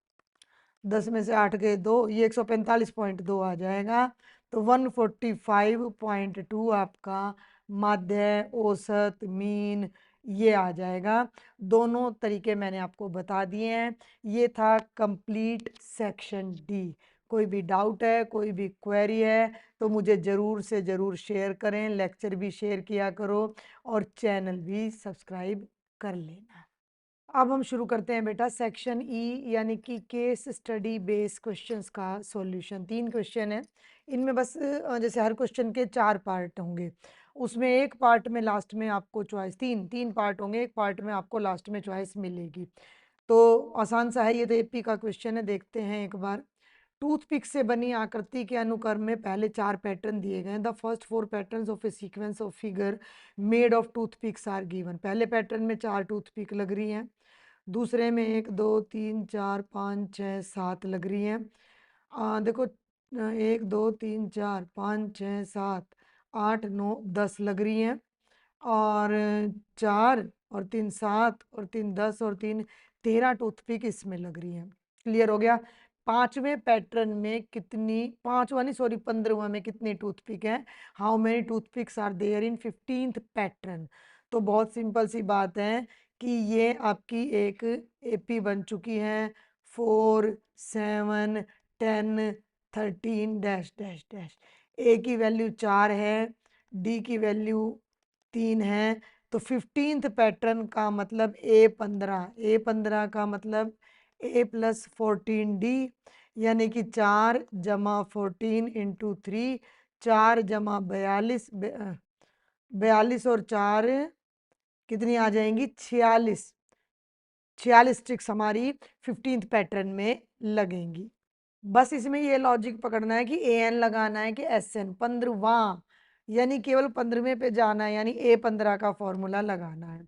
10 में से 8 गए 2, ये 145.2 आ जाएगा। तो 145.2 आपका माध्य, औसत, मीन ये आ जाएगा। दोनों तरीके मैंने आपको बता दिए हैं। ये था कंप्लीट सेक्शन डी। कोई भी डाउट है, कोई भी क्वेरी है तो मुझे ज़रूर से ज़रूर शेयर करें, लेक्चर भी शेयर किया करो और चैनल भी सब्सक्राइब कर लेना। अब हम शुरू करते हैं बेटा सेक्शन ई यानी कि केस स्टडी बेस क्वेश्चंस का सॉल्यूशन। 3 क्वेश्चन है इनमें, बस जैसे हर क्वेश्चन के 4 पार्ट होंगे, उसमें एक पार्ट में लास्ट में आपको चॉइस, तीन पार्ट होंगे, एक पार्ट में आपको लास्ट में चॉइस मिलेगी। तो आसान सा है, ये तो एपी का क्वेश्चन है, देखते हैं एक बार। टूथपिक से बनी आकृति के अनुक्रम में पहले 4 पैटर्न दिए गए हैं। The first 4 patterns of a sequence of figure made of toothpicks are given. पहले पैटर्न में 4 टूथपिक लग रही हैं, दूसरे में 1 2 3 4 5 6 7 लग रही हैं। देखो 1 2 3 4 5 6 7 8 9 10 लग रही हैं, और 4 और 3 7 और 3 10 और 3 13 टूथपिक इसमें लग रही हैं। क्लियर हो गया? पांचवें पैटर्न में कितनी, पांचवा नहीं सॉरी 15वां में कितनी टूथपिक है? How many toothpicks are there in 15th pattern? तो बहुत सिंपल सी बात है कि ये आपकी एक एपी बन चुकी है। 4 7 10 13 डैश डैश डैश। ए की वैल्यू 4 है, डी की वैल्यू 3 है। तो 15th पैटर्न का मतलब A15 का मतलब A प्लस 14D, यानी कि 4 जमा 14 इंटू 3, 4 जमा 42, 42 और 4 कितनी आ जाएंगी? 46। 46 स्टिक्स हमारी 15th पैटर्न में लगेंगी। बस इसमें ये लॉजिक पकड़ना है कि AN लगाना है कि SN। 15वां यानी केवल 15वें पे जाना है, यानी A15 का फॉर्मूला लगाना है।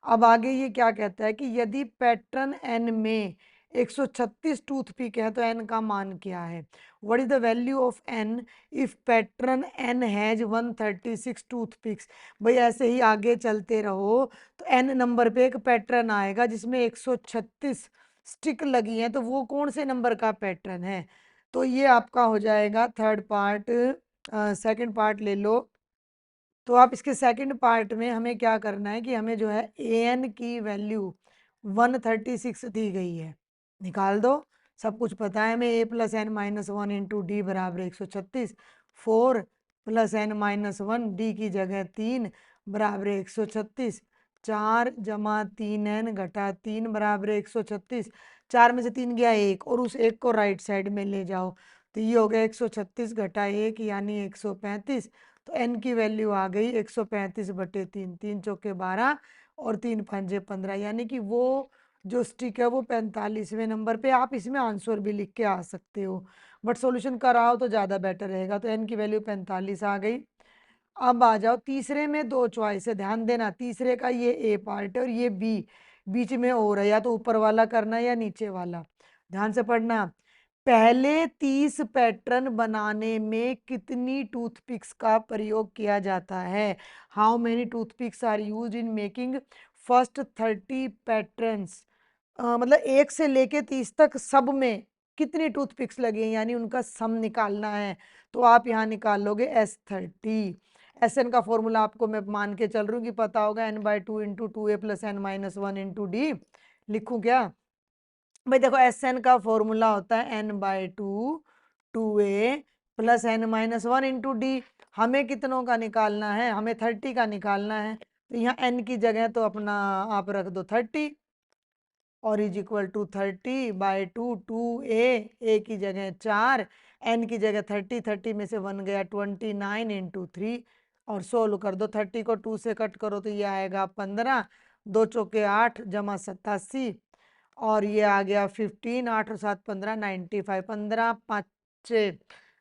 अब आगे ये क्या कहता है कि यदि पैटर्न N में 136 टूथपिक है तो N का मान क्या है? What is the value of N if pattern N has 136 toothpicks? भाई ऐसे ही आगे चलते रहो तो N नंबर पे एक पैटर्न आएगा जिसमें 136 स्टिक लगी हैं, तो वो कौन से नंबर का पैटर्न है? तो ये आपका हो जाएगा थर्ड पार्ट। सेकंड पार्ट ले लो। तो आप इसके सेकंड पार्ट में हमें क्या करना है कि हमें जो है AN की वैल्यू 136 दी गई है, निकाल दो। सब कुछ पता है हमें। A plus N minus one into D बराबर 136, 4 plus N minus one D की जगह 3 बराबर 136, 4 जमा 3n घटा 3 बराबर 136। 4 में से 3 गया 1, और उस 1 को राइट साइड में ले जाओ, तो ये हो गया 136 घटा 1 यानी 135। तो n की वैल्यू आ गई 135/3, 3 चौके 12 और 3 पंजे 15, यानी कि वो जो स्टिक है वो 45वें नंबर पे। आप इसमें आंसर भी लिख के आ सकते हो, बट सॉल्यूशन कराओ तो ज़्यादा बेटर रहेगा। तो n की वैल्यू 45 आ गई। अब आ जाओ तीसरे में, दो चॉइस है, ध्यान देना। तीसरे का ये ए पार्ट है और ये बी, बीच में हो रहा है, या तो ऊपर वाला करना है या नीचे वाला। ध्यान से पढ़ना। पहले 30 पैटर्न बनाने में कितनी टूथपिक्स का प्रयोग किया जाता है? How many toothpicks are used in making first 30 patterns? मतलब 1 से लेके 30 तक सब में कितनी टूथपिक्स लगी हैं, यानी उनका सम निकालना है। तो आप यहाँ निकाल लोगे S30। SN का फॉर्मूला आपको मैं मान के चल रही हूँ कि पता होगा, n/2 into 2a plus n-1 into D. लिखूँ क्या? भाई देखो, SN का फॉर्मूला होता है n/2 2a plus n-1 into D. हमें कितनों का निकालना है? हमें 30 का निकालना है। तो यहाँ n की जगह तो अपना आप रख दो 30, और इज इक्वल टू 30/2 2a की जगह 4, n की जगह 30, 30 में से 1 गया 29 इंटू 3, और सोल्व कर दो। 30 को 2 से कट करो तो ये आएगा 15, 2 चौके 8 जमा 87, और ये आ गया 15, 8 और 7 15, 95, 15 5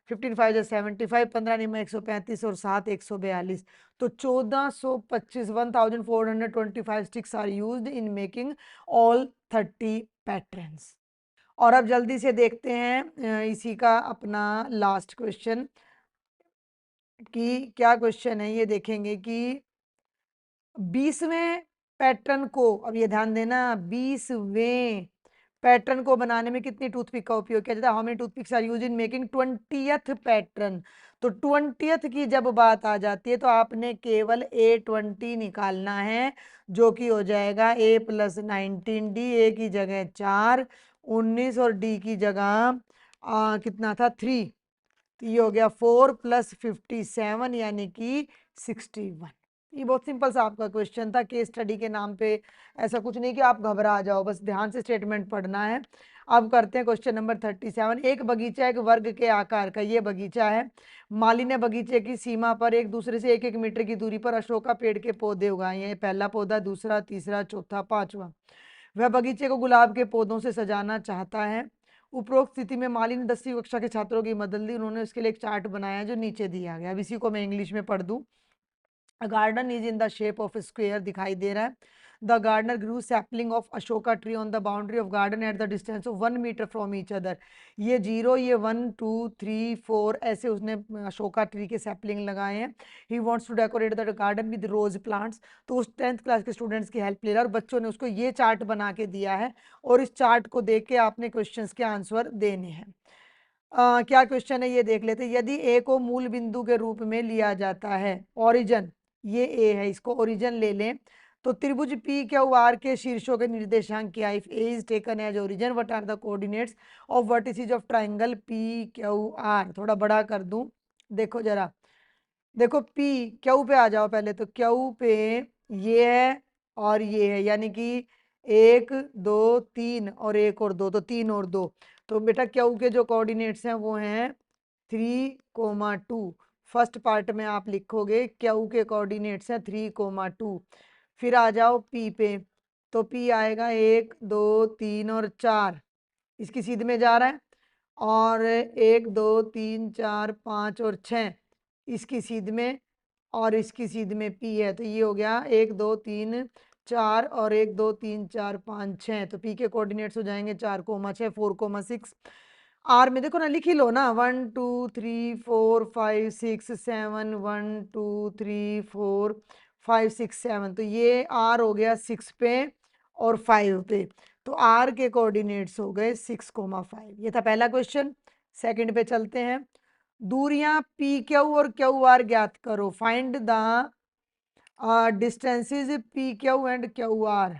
15 5 जो 75, 15 नहीं में 135 और 7 142। तो 1425 1425 sticks are used in making all 30 patterns. और अब जल्दी से देखते हैं इसी का अपना लास्ट क्वेश्चन, कि क्या क्वेश्चन है ये देखेंगे कि 20वें पैटर्न को, अब ये ध्यान देना, 20वें पैटर्न को बनाने में कितनी टूथपिक का उपयोग किया जाता है? How many toothpicks are used in making 20th pattern? तो 20th की जब बात आ जाती है तो आपने केवल A20 निकालना है, जो कि हो जाएगा A प्लस 19D। A की जगह 4 19 और D की जगह कितना था 3, तो ये हो गया 4 प्लस 57 यानी कि 61। ये बहुत सिंपल सा आपका क्वेश्चन था, केस स्टडी के नाम पे। ऐसा कुछ नहीं कि आप घबरा जाओ, बस ध्यान से स्टेटमेंट पढ़ना है। अब करते हैं क्वेश्चन नंबर 37। एक बगीचा एक वर्ग के आकार का ये बगीचा है। माली ने बगीचे की सीमा पर एक दूसरे से 1-1 मीटर की दूरी पर अशोका पेड़ के पौधे उगाए हैं। पहला पौधा, दूसरा, तीसरा, चौथा, पांचवा। वह बगीचे को गुलाब के पौधों से सजाना चाहता है। उपरोक्त स्थिति में माली ने 10वीं कक्षा के छात्रों की मदद ली। उन्होंने उसके लिए एक चार्ट बनाया जो नीचे दिया गया। अब इसी को मैं इंग्लिश में पढ़ दूं। Garden is in the shape of square दिखाई दे रहा है। The gardener grew sapling of Ashoka tree on the boundary of garden at the distance of 1 metre from each other. ये 0, ये 1 2 3 4 ऐसे उसने अशोका ट्री के सैपलिंग लगाए हैं। He wants to decorate the garden with rose plants. तो उस 10th क्लास के स्टूडेंट्स की हेल्प ले रहा है, और बच्चों ने उसको ये चार्ट बना के दिया है, और इस चार्ट को देख के आपने क्वेश्चन के आंसर देने हैं। क्या क्वेश्चन है ये देख लेते हैं। यदि ए को मूल बिंदु के रूप में लिया जाता है, ओरिजन, ये ए है, इसको ओरिजन ले लें, तो त्रिभुज पी क्यू आर के शीर्षों के निर्देशांक क्या? If A is taken as origin, what are the coordinates of vertices of triangle P Q R? थोड़ा बड़ा कर दूं, देखो जरा। देखो पी क्यू पे आ जाओ पहले, तो क्यू पे ये है और ये है, यानी कि 1 2 3 और 1 और 2, तो 3 और 2। तो बेटा क्यू के जो कोऑर्डिनेट्स हैं वो हैं 3,2। फर्स्ट पार्ट में आप लिखोगे क्यू के कोऑर्डिनेट्स हैं 3,2। फिर आ जाओ पी पे, तो पी आएगा 1 2 3 और 4, इसकी सीध में जा रहा है। और 1 2 3 4 5 और 6 इसकी सीध में, और इसकी सीध में पी है। तो ये हो गया 1 2 3 4 और 1 2 3 4 5 6। तो पी के कोऑर्डिनेट्स हो जाएंगे 4,6 4,6। आर में देखो ना, लिख ही लो ना, 1 2 3 4 5 6 7 1 2 3 4 5 6 7। तो ये आर हो गया 6 पे और 5 पे। तो आर के कोऑर्डिनेट्स हो गए 6,5। ये था पहला क्वेश्चन। सेकंड पे चलते हैं। दूरियां पी क्यू और क्यू आर ज्ञात करो। Find the distances P Q and Q are.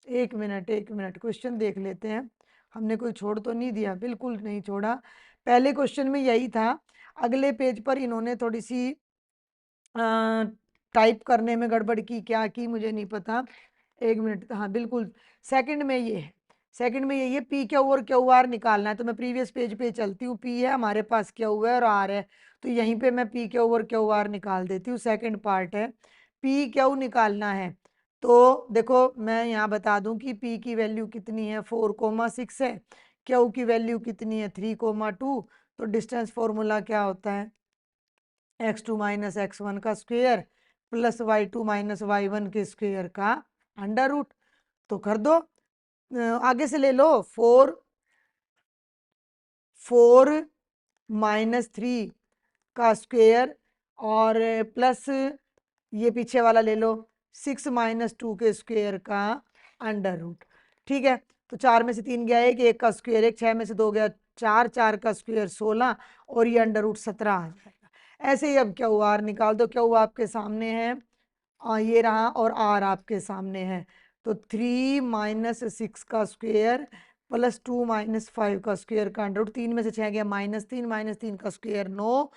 एक मिनट क्वेश्चन देख लेते हैं। हमने कोई छोड़ तो नहीं दिया? बिल्कुल नहीं छोड़ा। पहले क्वेश्चन में यही था। अगले पेज पर इन्होंने थोड़ी सी टाइप करने में गड़बड़ की, क्या की मुझे नहीं पता, 1 मिनट। हाँ बिल्कुल, सेकंड में ये है, सेकंड में ये पी क्यू और क्यू आर निकालना है। तो मैं प्रीवियस पेज पे चलती हूँ, पी है हमारे पास, क्यू है और आर है, तो यहीं पे मैं पी क्यू और क्यू आर निकाल देती हूँ। सेकंड पार्ट है, पी क्यू निकालना है। तो देखो मैं यहाँ बता दूं कि पी की वैल्यू कितनी है, 4,6 है, क्यू की वैल्यू कितनी है, 3,2। तो डिस्टेंस फॉर्मूला क्या होता है, x2 माइनस x1 का square plus y2 minus y1 के स्क्वेयर का अंडर रूट। तो कर दो, आगे से ले लो, 4 माइनस 3 का स्क्वेयर और प्लस ये पीछे वाला ले लो, 6 माइनस 2 के स्क्वेयर का अंडर रूट। ठीक है, तो 4 में से 3 गया एक, एक का स्क्वेयर एक, 6 में से 2 गया 4, 4 का स्क्वेयर 16 और ये अंडर रूट 17 आ जाएगा। ऐसे ही अब क्यू आर निकाल दो, क्यू आपके सामने है, ये रहा, और आर आपके सामने है। तो 3 माइनस 6 का स्क्वेयर प्लस 2 माइनस 5 का स्क्वेयर का अंडर रूट, 3 में से 6 गया -3, -3 का स्क्वेयर 9,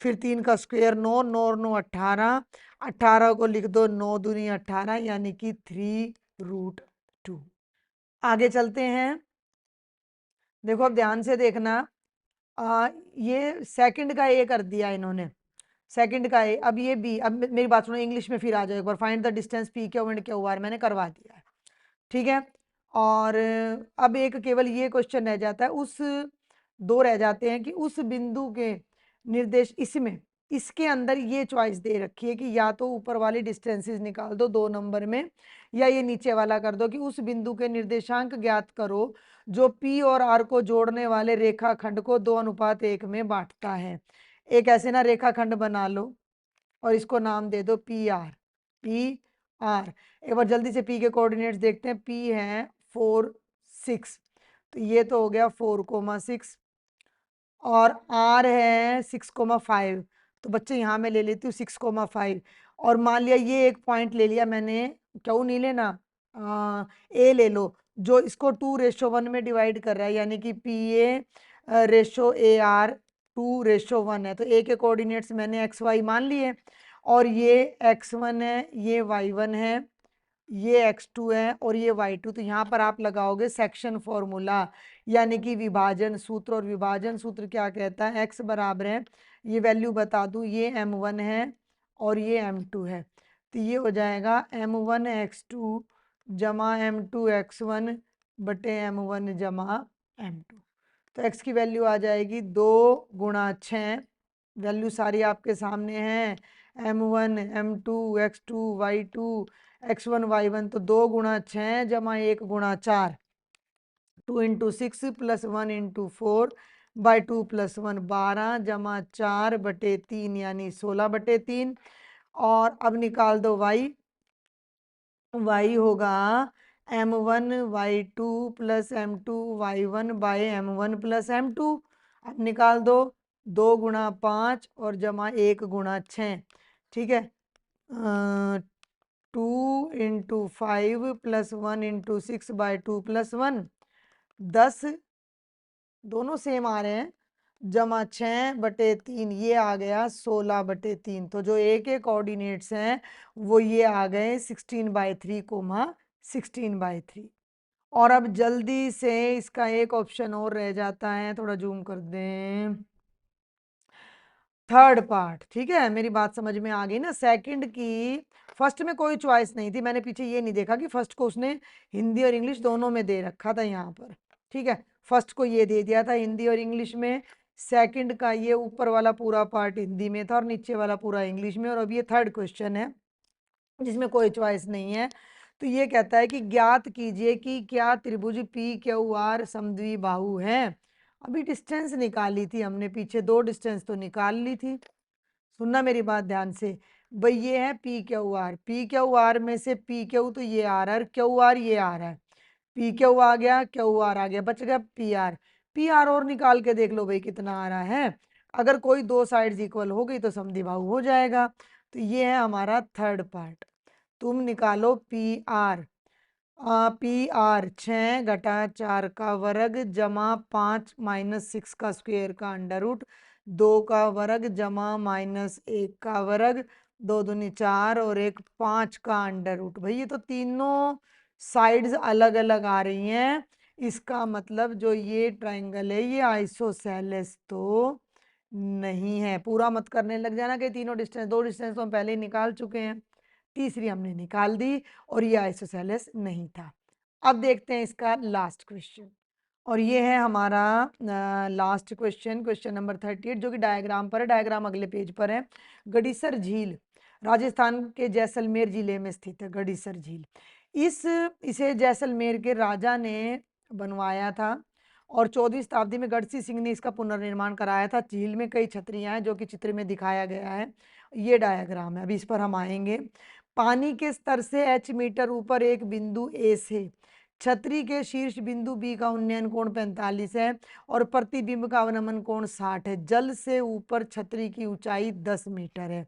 फिर 3 का स्क्वेयर 9, 9 और 9 18, 18 को लिख दो 9 दूनी 18, यानी कि 3√2। आगे चलते हैं, देखो अब ध्यान से देखना, ये सेकंड का ए कर दिया इन्होंने, सेकंड का ए। अब ये बी, अब मेरी बात सुनो, इंग्लिश में फिर आ जाओ एक बार, find the distance P Q and Q R, मैंने करवा दिया है। ठीक है, और अब एक केवल ये क्वेश्चन रह जाता है, उस दो रह जाते हैं कि उस बिंदु के निर्देश, इसमें इसके अंदर ये चॉइस दे रखी है कि या तो ऊपर वाली डिस्टेंसेस निकाल दो 2 नंबर में, या ये नीचे वाला कर दो कि उस बिंदु के निर्देशांक ज्ञात करो जो पी और आर को जोड़ने वाले रेखाखंड को 2:1 में बांटता है। एक ऐसे ना रेखाखंड बना लो और इसको नाम दे दो पी आर, पी आर। एक बार जल्दी से पी के कोऑर्डिनेट्स देखते हैं, पी है 4 6, तो ये तो हो गया 4,6, और आर है 6,5, तो बच्चे यहाँ में ले लेती हूँ 6,5, और मान लिया ये एक पॉइंट ले लिया मैंने, क्यों नहीं लेना, ए ले लो जो इसको 2:1 में डिवाइड कर रहा है, यानी कि P A ratio A R 2:1 है। तो ए के कोऑर्डिनेट्स मैंने एक्स वाई मान लिए, और ये x1 है, ये y1 है, ये x2 है और ये y2। तो यहाँ पर आप लगाओगे सेक्शन फॉर्मूला, यानी कि विभाजन सूत्र, और विभाजन सूत्र क्या कहता है, x बराबर है, ये वैल्यू बता दूं, ये m1 है और ये m2 है। तो ये हो जाएगा m1 x2 जमा m2 x1 बटे m1 जमा m2। तो x की वैल्यू आ जाएगी 2 × 6, वैल्यू सारी आपके सामने है, m1 m2 x2 y2 x1 y1। तो 2 × 6 जमा 1 × 4, 2 × 6 प्लस 1 × 4/2 + 1 12 जमा 4/3 यानी 16/3। और अब निकाल दो y, y होगा m1 y2 plus m2 y1 bye m1 plus m2। अब निकाल दो, 2 × 5 और जमा 1 × 6। ठीक है, 2 × 5 प्लस 1 × 6/2 + 1, 10, दोनों सेम आ रहे हैं, जमा 6/3, ये आ गया 16/3। तो जो ए के कोऑर्डिनेट्स हैं वो ये आ गए 16/3, 16/3। और अब जल्दी से इसका एक ऑप्शन और रह जाता है, थोड़ा जूम कर दें, थर्ड पार्ट। ठीक है, मेरी बात समझ में आ गई ना। सेकंड की, फर्स्ट में कोई चॉइस नहीं थी, मैंने पीछे ये नहीं देखा कि फर्स्ट को उसने हिंदी और इंग्लिश दोनों में दे रखा था यहाँ पर। ठीक है, फर्स्ट को ये दे दिया था हिंदी और इंग्लिश में, सेकंड का ये ऊपर वाला पूरा पार्ट हिंदी में था और नीचे वाला पूरा इंग्लिश में। और अब ये थर्ड क्वेश्चन है जिसमें कोई चॉइस नहीं है। तो ये कहता है कि ज्ञात कीजिए कि क्या त्रिभुज पी क्यू आर समद्विबाहु है। अभी डिस्टेंस निकाली थी हमने, पीछे 2 डिस्टेंस तो निकाल ली थी। सुनना मेरी बात ध्यान से, भाई ये है P Q are, P Q are में से पी क्यू तो ये आ रहा है, क्यू आर ये आ रहा है, पी क्यू आ गया, क्यू आर आ गया, बच गया पी आर। पी आर और निकाल के देख लो भाई कितना आ रहा है, अगर कोई 2 साइड्स इक्वल हो गई तो समद्विबाहु हो जाएगा। तो ये है हमारा थर्ड पार्ट। तुम निकालो पी आर, पी आर 6 - 4 का वर्ग जमा 5 - 6 का स्क्वेयर का अंडर रूट, 2 का वर्ग जमा -1 का वर्ग 2 दूनी 4 और एक 5 का अंडर रूट। भाई ये तो तीनों साइड्स अलग अलग आ रही हैं, इसका मतलब जो ये ट्राइंगल है ये आइसोसेलेस तो नहीं है। पूरा मत करने लग जाना कि तीनों डिस्टेंस, दो डिस्टेंस तो हम पहले ही निकाल चुके हैं, तीसरी हमने निकाल दी और ये आइसोसेलेस नहीं था। अब देखते हैं इसका लास्ट क्वेश्चन, और ये है हमारा लास्ट क्वेश्चन, क्वेश्चन नंबर 38, जो कि डायग्राम पर है। डायग्राम अगले पेज पर है। गडीसर झील राजस्थान के जैसलमेर जिले में स्थित है। गडीसर झील इसे जैसलमेर के राजा ने बनवाया था और 14वीं शताब्दी में गढ़सी सिंह ने इसका पुनर्निर्माण कराया था। झील में कई छतरियां हैं जो कि चित्र में दिखाया गया है। ये डायग्राम है, अभी इस पर हम आएंगे। पानी के स्तर से h मीटर ऊपर एक बिंदु ए से छतरी के शीर्ष बिंदु बी का उन्नयन कोण 45 है और प्रतिबिंब का अवनमन कोण 60 है। जल से ऊपर छतरी की ऊंचाई 10 मीटर है।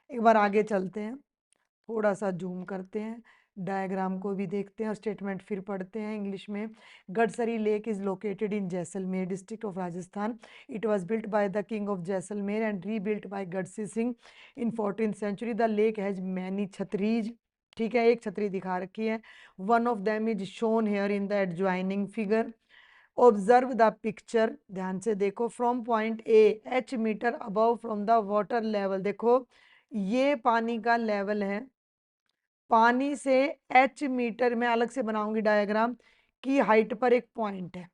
एक बार आगे चलते हैं, थोड़ा सा जूम करते हैं, डायग्राम को भी देखते हैं और स्टेटमेंट फिर पढ़ते हैं इंग्लिश में। Gadisar lake is located in Jaisalmer district of Rajasthan. It was built by the king of Jaisalmer and rebuilt by Gadsi Singh in 14th century. The lake has many chhatris, ठीक है, एक छतरी दिखा रखी है। One of them is shown here in the adjoining figure. Observe the picture, ध्यान से देखो। From point A h metre above from the water level, देखो ये पानी का लेवल है। पानी से h मीटर में अलग से बनाऊंगी डायग्राम की हाइट पर एक पॉइंट है।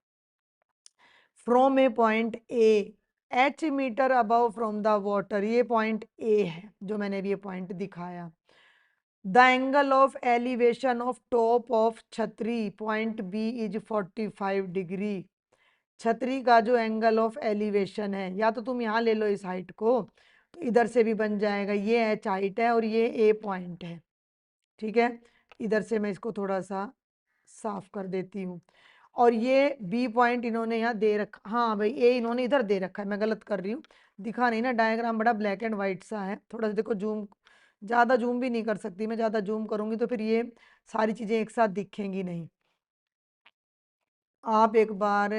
From a point A h metre above from the water, ये पॉइंट ए है जो मैंने अभी ये पॉइंट दिखाया। The angle of elevation of top of chhatri point B is 45 degree. छतरी का जो एंगल ऑफ एलिवेशन है, या तो तुम यहाँ ले लो इस हाइट को, तो इधर से भी बन जाएगा। ये h हाइट है और ये ए पॉइंट है, ठीक है। इधर से मैं इसको थोड़ा सा साफ कर देती हूँ। और ये बी पॉइंट इन्होंने यहाँ दे रखा, हाँ भाई ए इन्होंने इधर दे रखा है, मैं गलत कर रही हूँ, दिखा नहीं ना, डायग्राम बड़ा ब्लैक एंड वाइट सा है। थोड़ा सा देखो जूम, ज़्यादा जूम भी नहीं कर सकती मैं, ज़्यादा जूम करूँगी तो फिर ये सारी चीज़ें एक साथ दिखेंगी नहीं। आप एक बार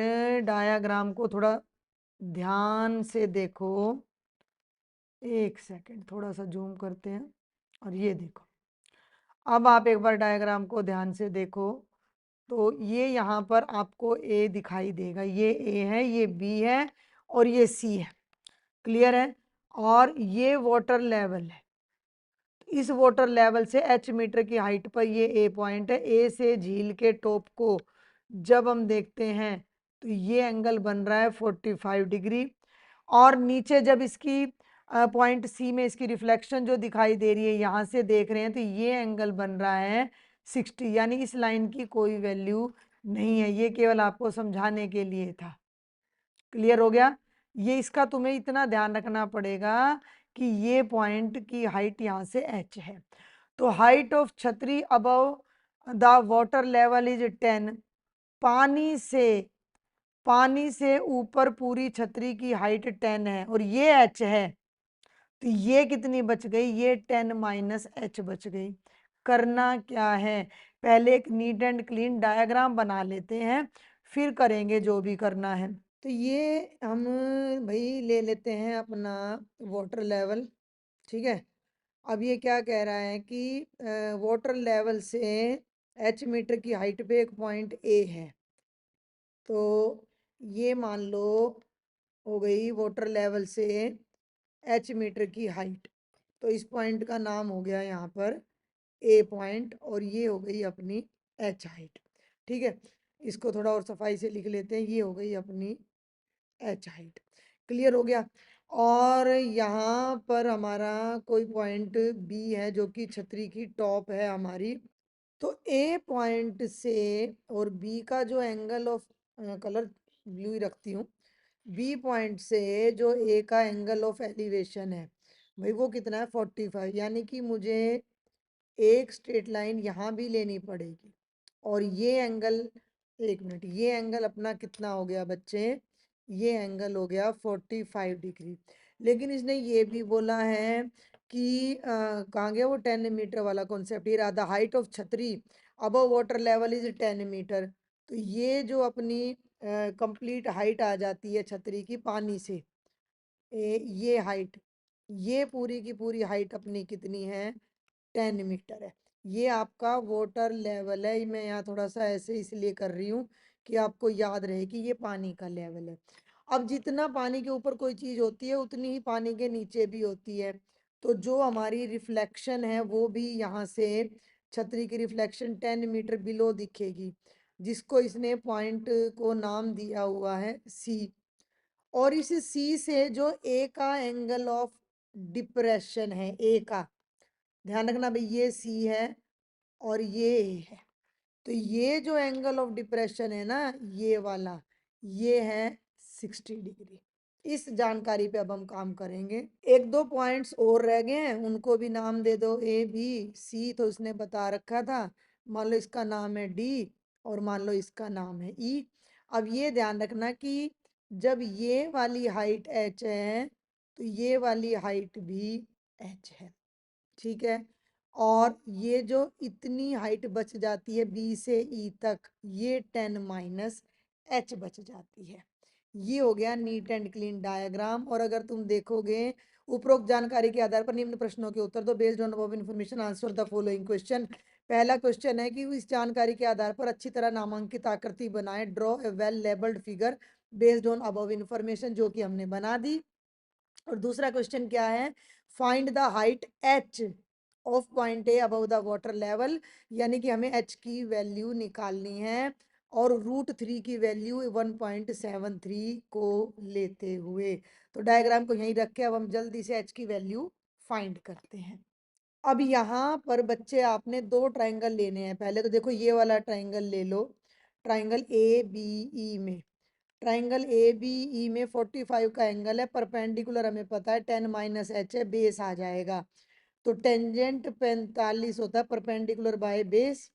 डायग्राम को थोड़ा ध्यान से देखो, एक सेकंड, थोड़ा सा जूम करते हैं और ये देखो। अब आप एक बार डायग्राम को ध्यान से देखो तो ये यहाँ पर आपको ए दिखाई देगा, ये ए है, ये बी है और ये सी है, क्लियर है। और ये वाटर लेवल है, इस वाटर लेवल से h मीटर की हाइट पर ये ए पॉइंट है। ए से झील के टॉप को जब हम देखते हैं तो ये एंगल बन रहा है 45 डिग्री। और नीचे जब इसकी पॉइंट सी में इसकी रिफ्लेक्शन जो दिखाई दे रही है, यहाँ से देख रहे हैं तो ये एंगल बन रहा है 60, यानी इस लाइन की कोई वैल्यू नहीं है। ये केवल आपको समझाने के लिए था, क्लियर हो गया। ये इसका तुम्हें इतना ध्यान रखना पड़ेगा कि ये पॉइंट की हाइट यहाँ से h है। तो height of chhatri above the water level is 10। पानी से ऊपर पूरी छतरी की हाइट 10 है और ये h है, तो ये कितनी बच गई, ये 10 माइनस h बच गई। करना क्या है, पहले एक नीट एंड क्लीन डायग्राम बना लेते हैं, फिर करेंगे जो भी करना है। तो ये हम भाई ले लेते हैं अपना वाटर लेवल, ठीक है। अब ये क्या कह रहा है कि वाटर लेवल से h मीटर की हाइट पे एक पॉइंट ए है, तो ये मान लो हो गई वाटर लेवल से h मीटर की हाइट। तो इस पॉइंट का नाम हो गया यहाँ पर ए पॉइंट और ये हो गई अपनी h हाइट, ठीक है। इसको थोड़ा और सफाई से लिख लेते हैं, ये हो गई अपनी h हाइट, क्लियर हो गया। और यहाँ पर हमारा कोई पॉइंट बी है जो कि छतरी की टॉप है हमारी। तो ए पॉइंट से और बी का जो एंगल ऑफ, कलर ब्लू ही रखती हूँ, बी पॉइंट से जो ए का एंगल ऑफ एलिवेशन है भाई वो कितना है 45, यानी कि मुझे एक स्ट्रेट लाइन यहाँ भी लेनी पड़ेगी। और ये एंगल, एक मिनट, ये एंगल अपना कितना हो गया बच्चे, ये एंगल हो गया 45 डिग्री। लेकिन इसने ये भी बोला है कि कहाँ गया वो 10 मीटर वाला कॉन्सेप्ट, ये रहा the height of chhatri above water level is 10 metre. तो ये जो अपनी कंप्लीट हाइट आ जाती है छतरी की पानी से, ये हाइट, ये पूरी की पूरी हाइट अपनी कितनी है, 10 मीटर है। ये आपका वाटर लेवल है। मैं यहाँ थोड़ा सा ऐसे इसलिए कर रही हूँ कि आपको याद रहे कि ये पानी का लेवल है। अब जितना पानी के ऊपर कोई चीज होती है उतनी ही पानी के नीचे भी होती है। तो जो हमारी रिफ्लेक्शन है वो भी यहाँ से छतरी की रिफ्लेक्शन 10 मीटर बिलो दिखेगी, जिसको इसने पॉइंट को नाम दिया हुआ है सी। और इस सी से जो ए का एंगल ऑफ डिप्रेशन है, ए का ध्यान रखना भाई, ये सी है और ये ए है। तो ये जो एंगल ऑफ डिप्रेशन है ना, ये वाला, ये है 60 डिग्री। इस जानकारी पे अब हम काम करेंगे। एक दो पॉइंट्स और रह गए हैं, उनको भी नाम दे दो, ए बी सी तो इसने बता रखा था। मान लो इसका नाम है डी और मान लो इसका नाम है ई। अब ये ध्यान रखना कि जब ये वाली हाइट एच है तो ये वाली हाइट भी एच है, ठीक है। और ये जो इतनी हाइट बच जाती है बी से ई तक, ये 10 - एच बच जाती है। ये हो गया नीट एंड क्लीन डायग्राम। और अगर तुम देखोगे, उपरोक्त जानकारी के आधार पर निम्न प्रश्नों के उत्तर दो। Based on above information answer the following question. पहला क्वेश्चन है कि इस जानकारी के आधार पर अच्छी तरह नामांकित आकृति बनाए। Draw a well labelled figure based on above information, जो कि हमने बना दी। और दूसरा क्वेश्चन क्या है, find the height H of point A above the water level, यानी कि हमें एच की वैल्यू निकालनी है और √3 की वैल्यू 1.73 को लेते हुए। तो डायग्राम को यहीं रख के अब हम जल्दी से एच की वैल्यू फाइंड करते हैं। अब यहाँ पर बच्चे आपने दो ट्राइंगल लेने हैं। पहले तो देखो ये वाला ट्राइंगल ले लो, ट्राइंगल ए बी ई में। ट्राइंगल ए बी ई में 45 का एंगल है, परपेंडिकुलर हमें पता है 10 - एच है, बेस आ जाएगा। तो टेंजेंट 45 होता है, परपेंडिकुलर बाय बेस।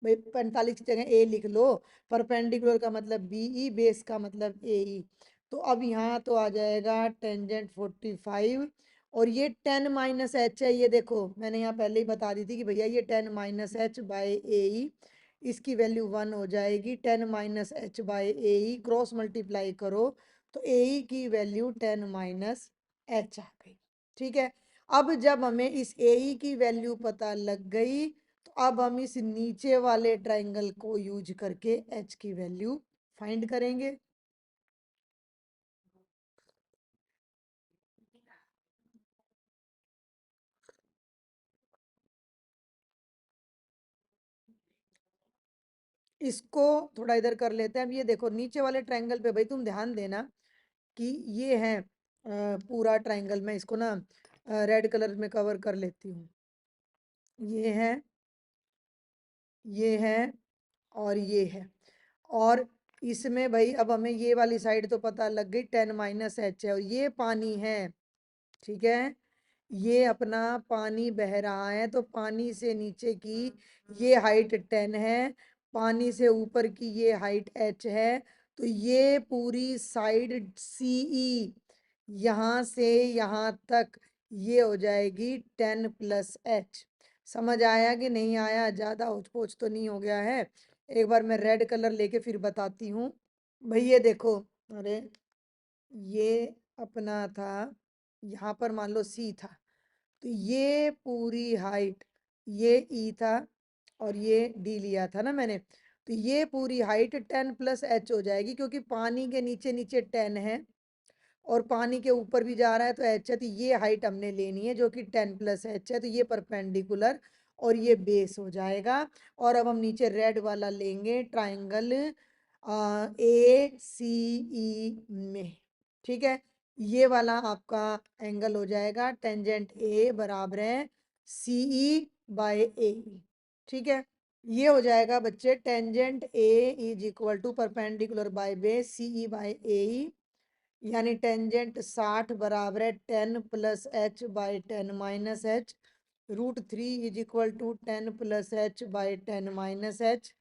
भाई 45 की जगह ए लिख लो, परपेंडिकुलर का मतलब बीई, बेस का मतलब एई। तो अब यहाँ तो आ जाएगा टेंजेंट 45 और ये 10 - एच है। ये देखो मैंने यहाँ पहले ही बता दी थी कि भैया ये 10 - एच बाय एई, इसकी वैल्यू 1 हो जाएगी। 10 - एच बाय एई क्रॉस मल्टीप्लाई करो तो एई की वैल्यू 10 - एच आ गई, ठीक है। अब जब हमें इस एई की वैल्यू पता लग गई तो अब हम इस नीचे वाले ट्राइंगल को यूज करके एच की वैल्यू फाइंड करेंगे। इसको थोड़ा इधर कर लेते हैं। अब ये देखो नीचे वाले ट्राइंगल पे भाई तुम ध्यान देना कि ये है पूरा ट्राइंगल। मैं इसको ना रेड कलर में कवर कर लेती हूँ। ये है और ये है। और इसमें भाई अब हमें ये वाली साइड तो पता लग गई 10 - एच है और ये पानी है, ठीक है। ये अपना पानी बह रहा है तो पानी से नीचे की ये हाइट 10 है, पानी से ऊपर की ये हाइट एच है। तो ये पूरी साइड सीई यहाँ से यहाँ तक ये हो जाएगी 10 + एच। समझ आया कि नहीं आया? ज्यादा होच पोच तो नहीं हो गया है? एक बार मैं रेड कलर लेके फिर बताती हूँ। भाई ये देखो, अरे ये अपना था, यहाँ पर मान लो सी था, तो ये पूरी हाइट, ये ई था और ये डी लिया था ना मैंने। तो ये पूरी हाइट 10 + एच हो जाएगी, क्योंकि पानी के नीचे नीचे 10 है और पानी के ऊपर भी जा रहा है तो एच है। तो ये हाइट हमने लेनी है जो कि 10 + एच है। तो ये परपेंडिकुलर और ये बेस हो जाएगा। और अब हम नीचे रेड वाला लेंगे ट्राइंगल ए सी ई में, ठीक है। ये वाला आपका एंगल हो जाएगा टेंजेंट ए बराबर है सीई बाय ए, ठीक है। ये हो जाएगा बच्चे tangent A is equal to perpendicular by base C E by A, यानी टेंजेंट 60 बराबर है 10 + H by 10 - H. √3 is equal to 10 + H by 10 - H.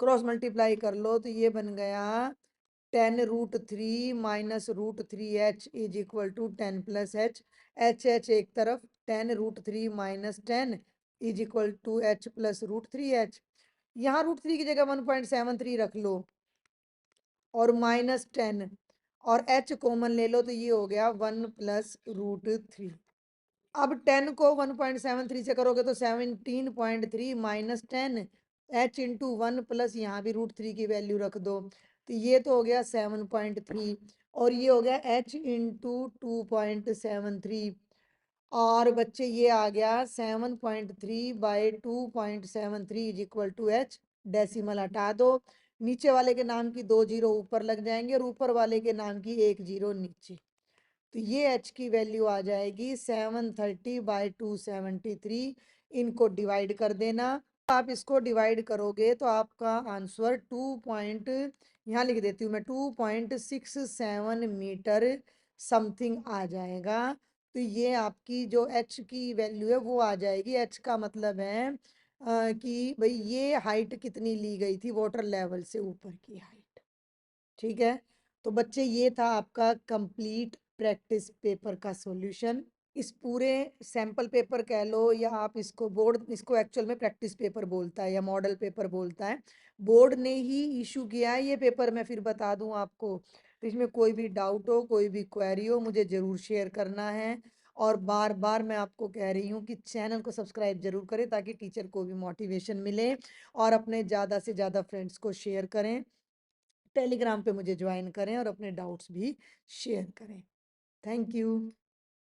Cross multiply कर लो तो ये बन गया 10√3 -√3h is equal to 10 + H. H H एक तरफ, 10√3 - 10 is equal to H plus √3h। यहाँ √3 की जगह 1.73 रख लो और -10, और h कॉमन ले लो तो ये हो गया 1+√3। अब 10 को 1.73 से करोगे तो 17.3 माइनस 10 h इंटू 1 प्लस यहाँ भी √3 की वैल्यू रख दो, तो ये तो हो गया 7.3 और ये हो गया h इंटू 2.73। और बच्चे ये आ गया 7.3/2.73 is equal to h। Decimal हटा दो, नीचे वाले के नाम की 2 जीरो ऊपर लग जाएंगे और ऊपर वाले के नाम की 1 जीरो नीचे। तो ये h की वैल्यू आ जाएगी 730/273। इनको डिवाइड कर देना। आप इसको डिवाइड करोगे तो आपका आंसर 2 यहाँ लिख देती हूँ मैं, 2.67 मीटर समथिंग आ जाएगा। तो ये आपकी जो h की वैल्यू है वो आ जाएगी। h का मतलब है कि भाई ये हाइट कितनी ली गई थी वाटर लेवल से ऊपर की हाइट। ठीक है, तो बच्चे ये था आपका कंप्लीट प्रैक्टिस पेपर का सॉल्यूशन। इस पूरे सैंपल पेपर कह लो या आप इसको बोर्ड, इसको एक्चुअल में प्रैक्टिस पेपर बोलता है या मॉडल पेपर बोलता है। बोर्ड ने ही इशू किया है ये पेपर, मैं फिर बता दूं आपको। तो इसमें कोई भी डाउट हो, कोई भी क्वेरी हो, मुझे ज़रूर शेयर करना है। और बार बार मैं आपको कह रही हूँ कि चैनल को सब्सक्राइब जरूर करें ताकि टीचर को भी मोटिवेशन मिले, और अपने ज़्यादा से ज़्यादा फ्रेंड्स को शेयर करें। टेलीग्राम पे मुझे ज्वाइन करें और अपने डाउट्स भी शेयर करें। Thank you.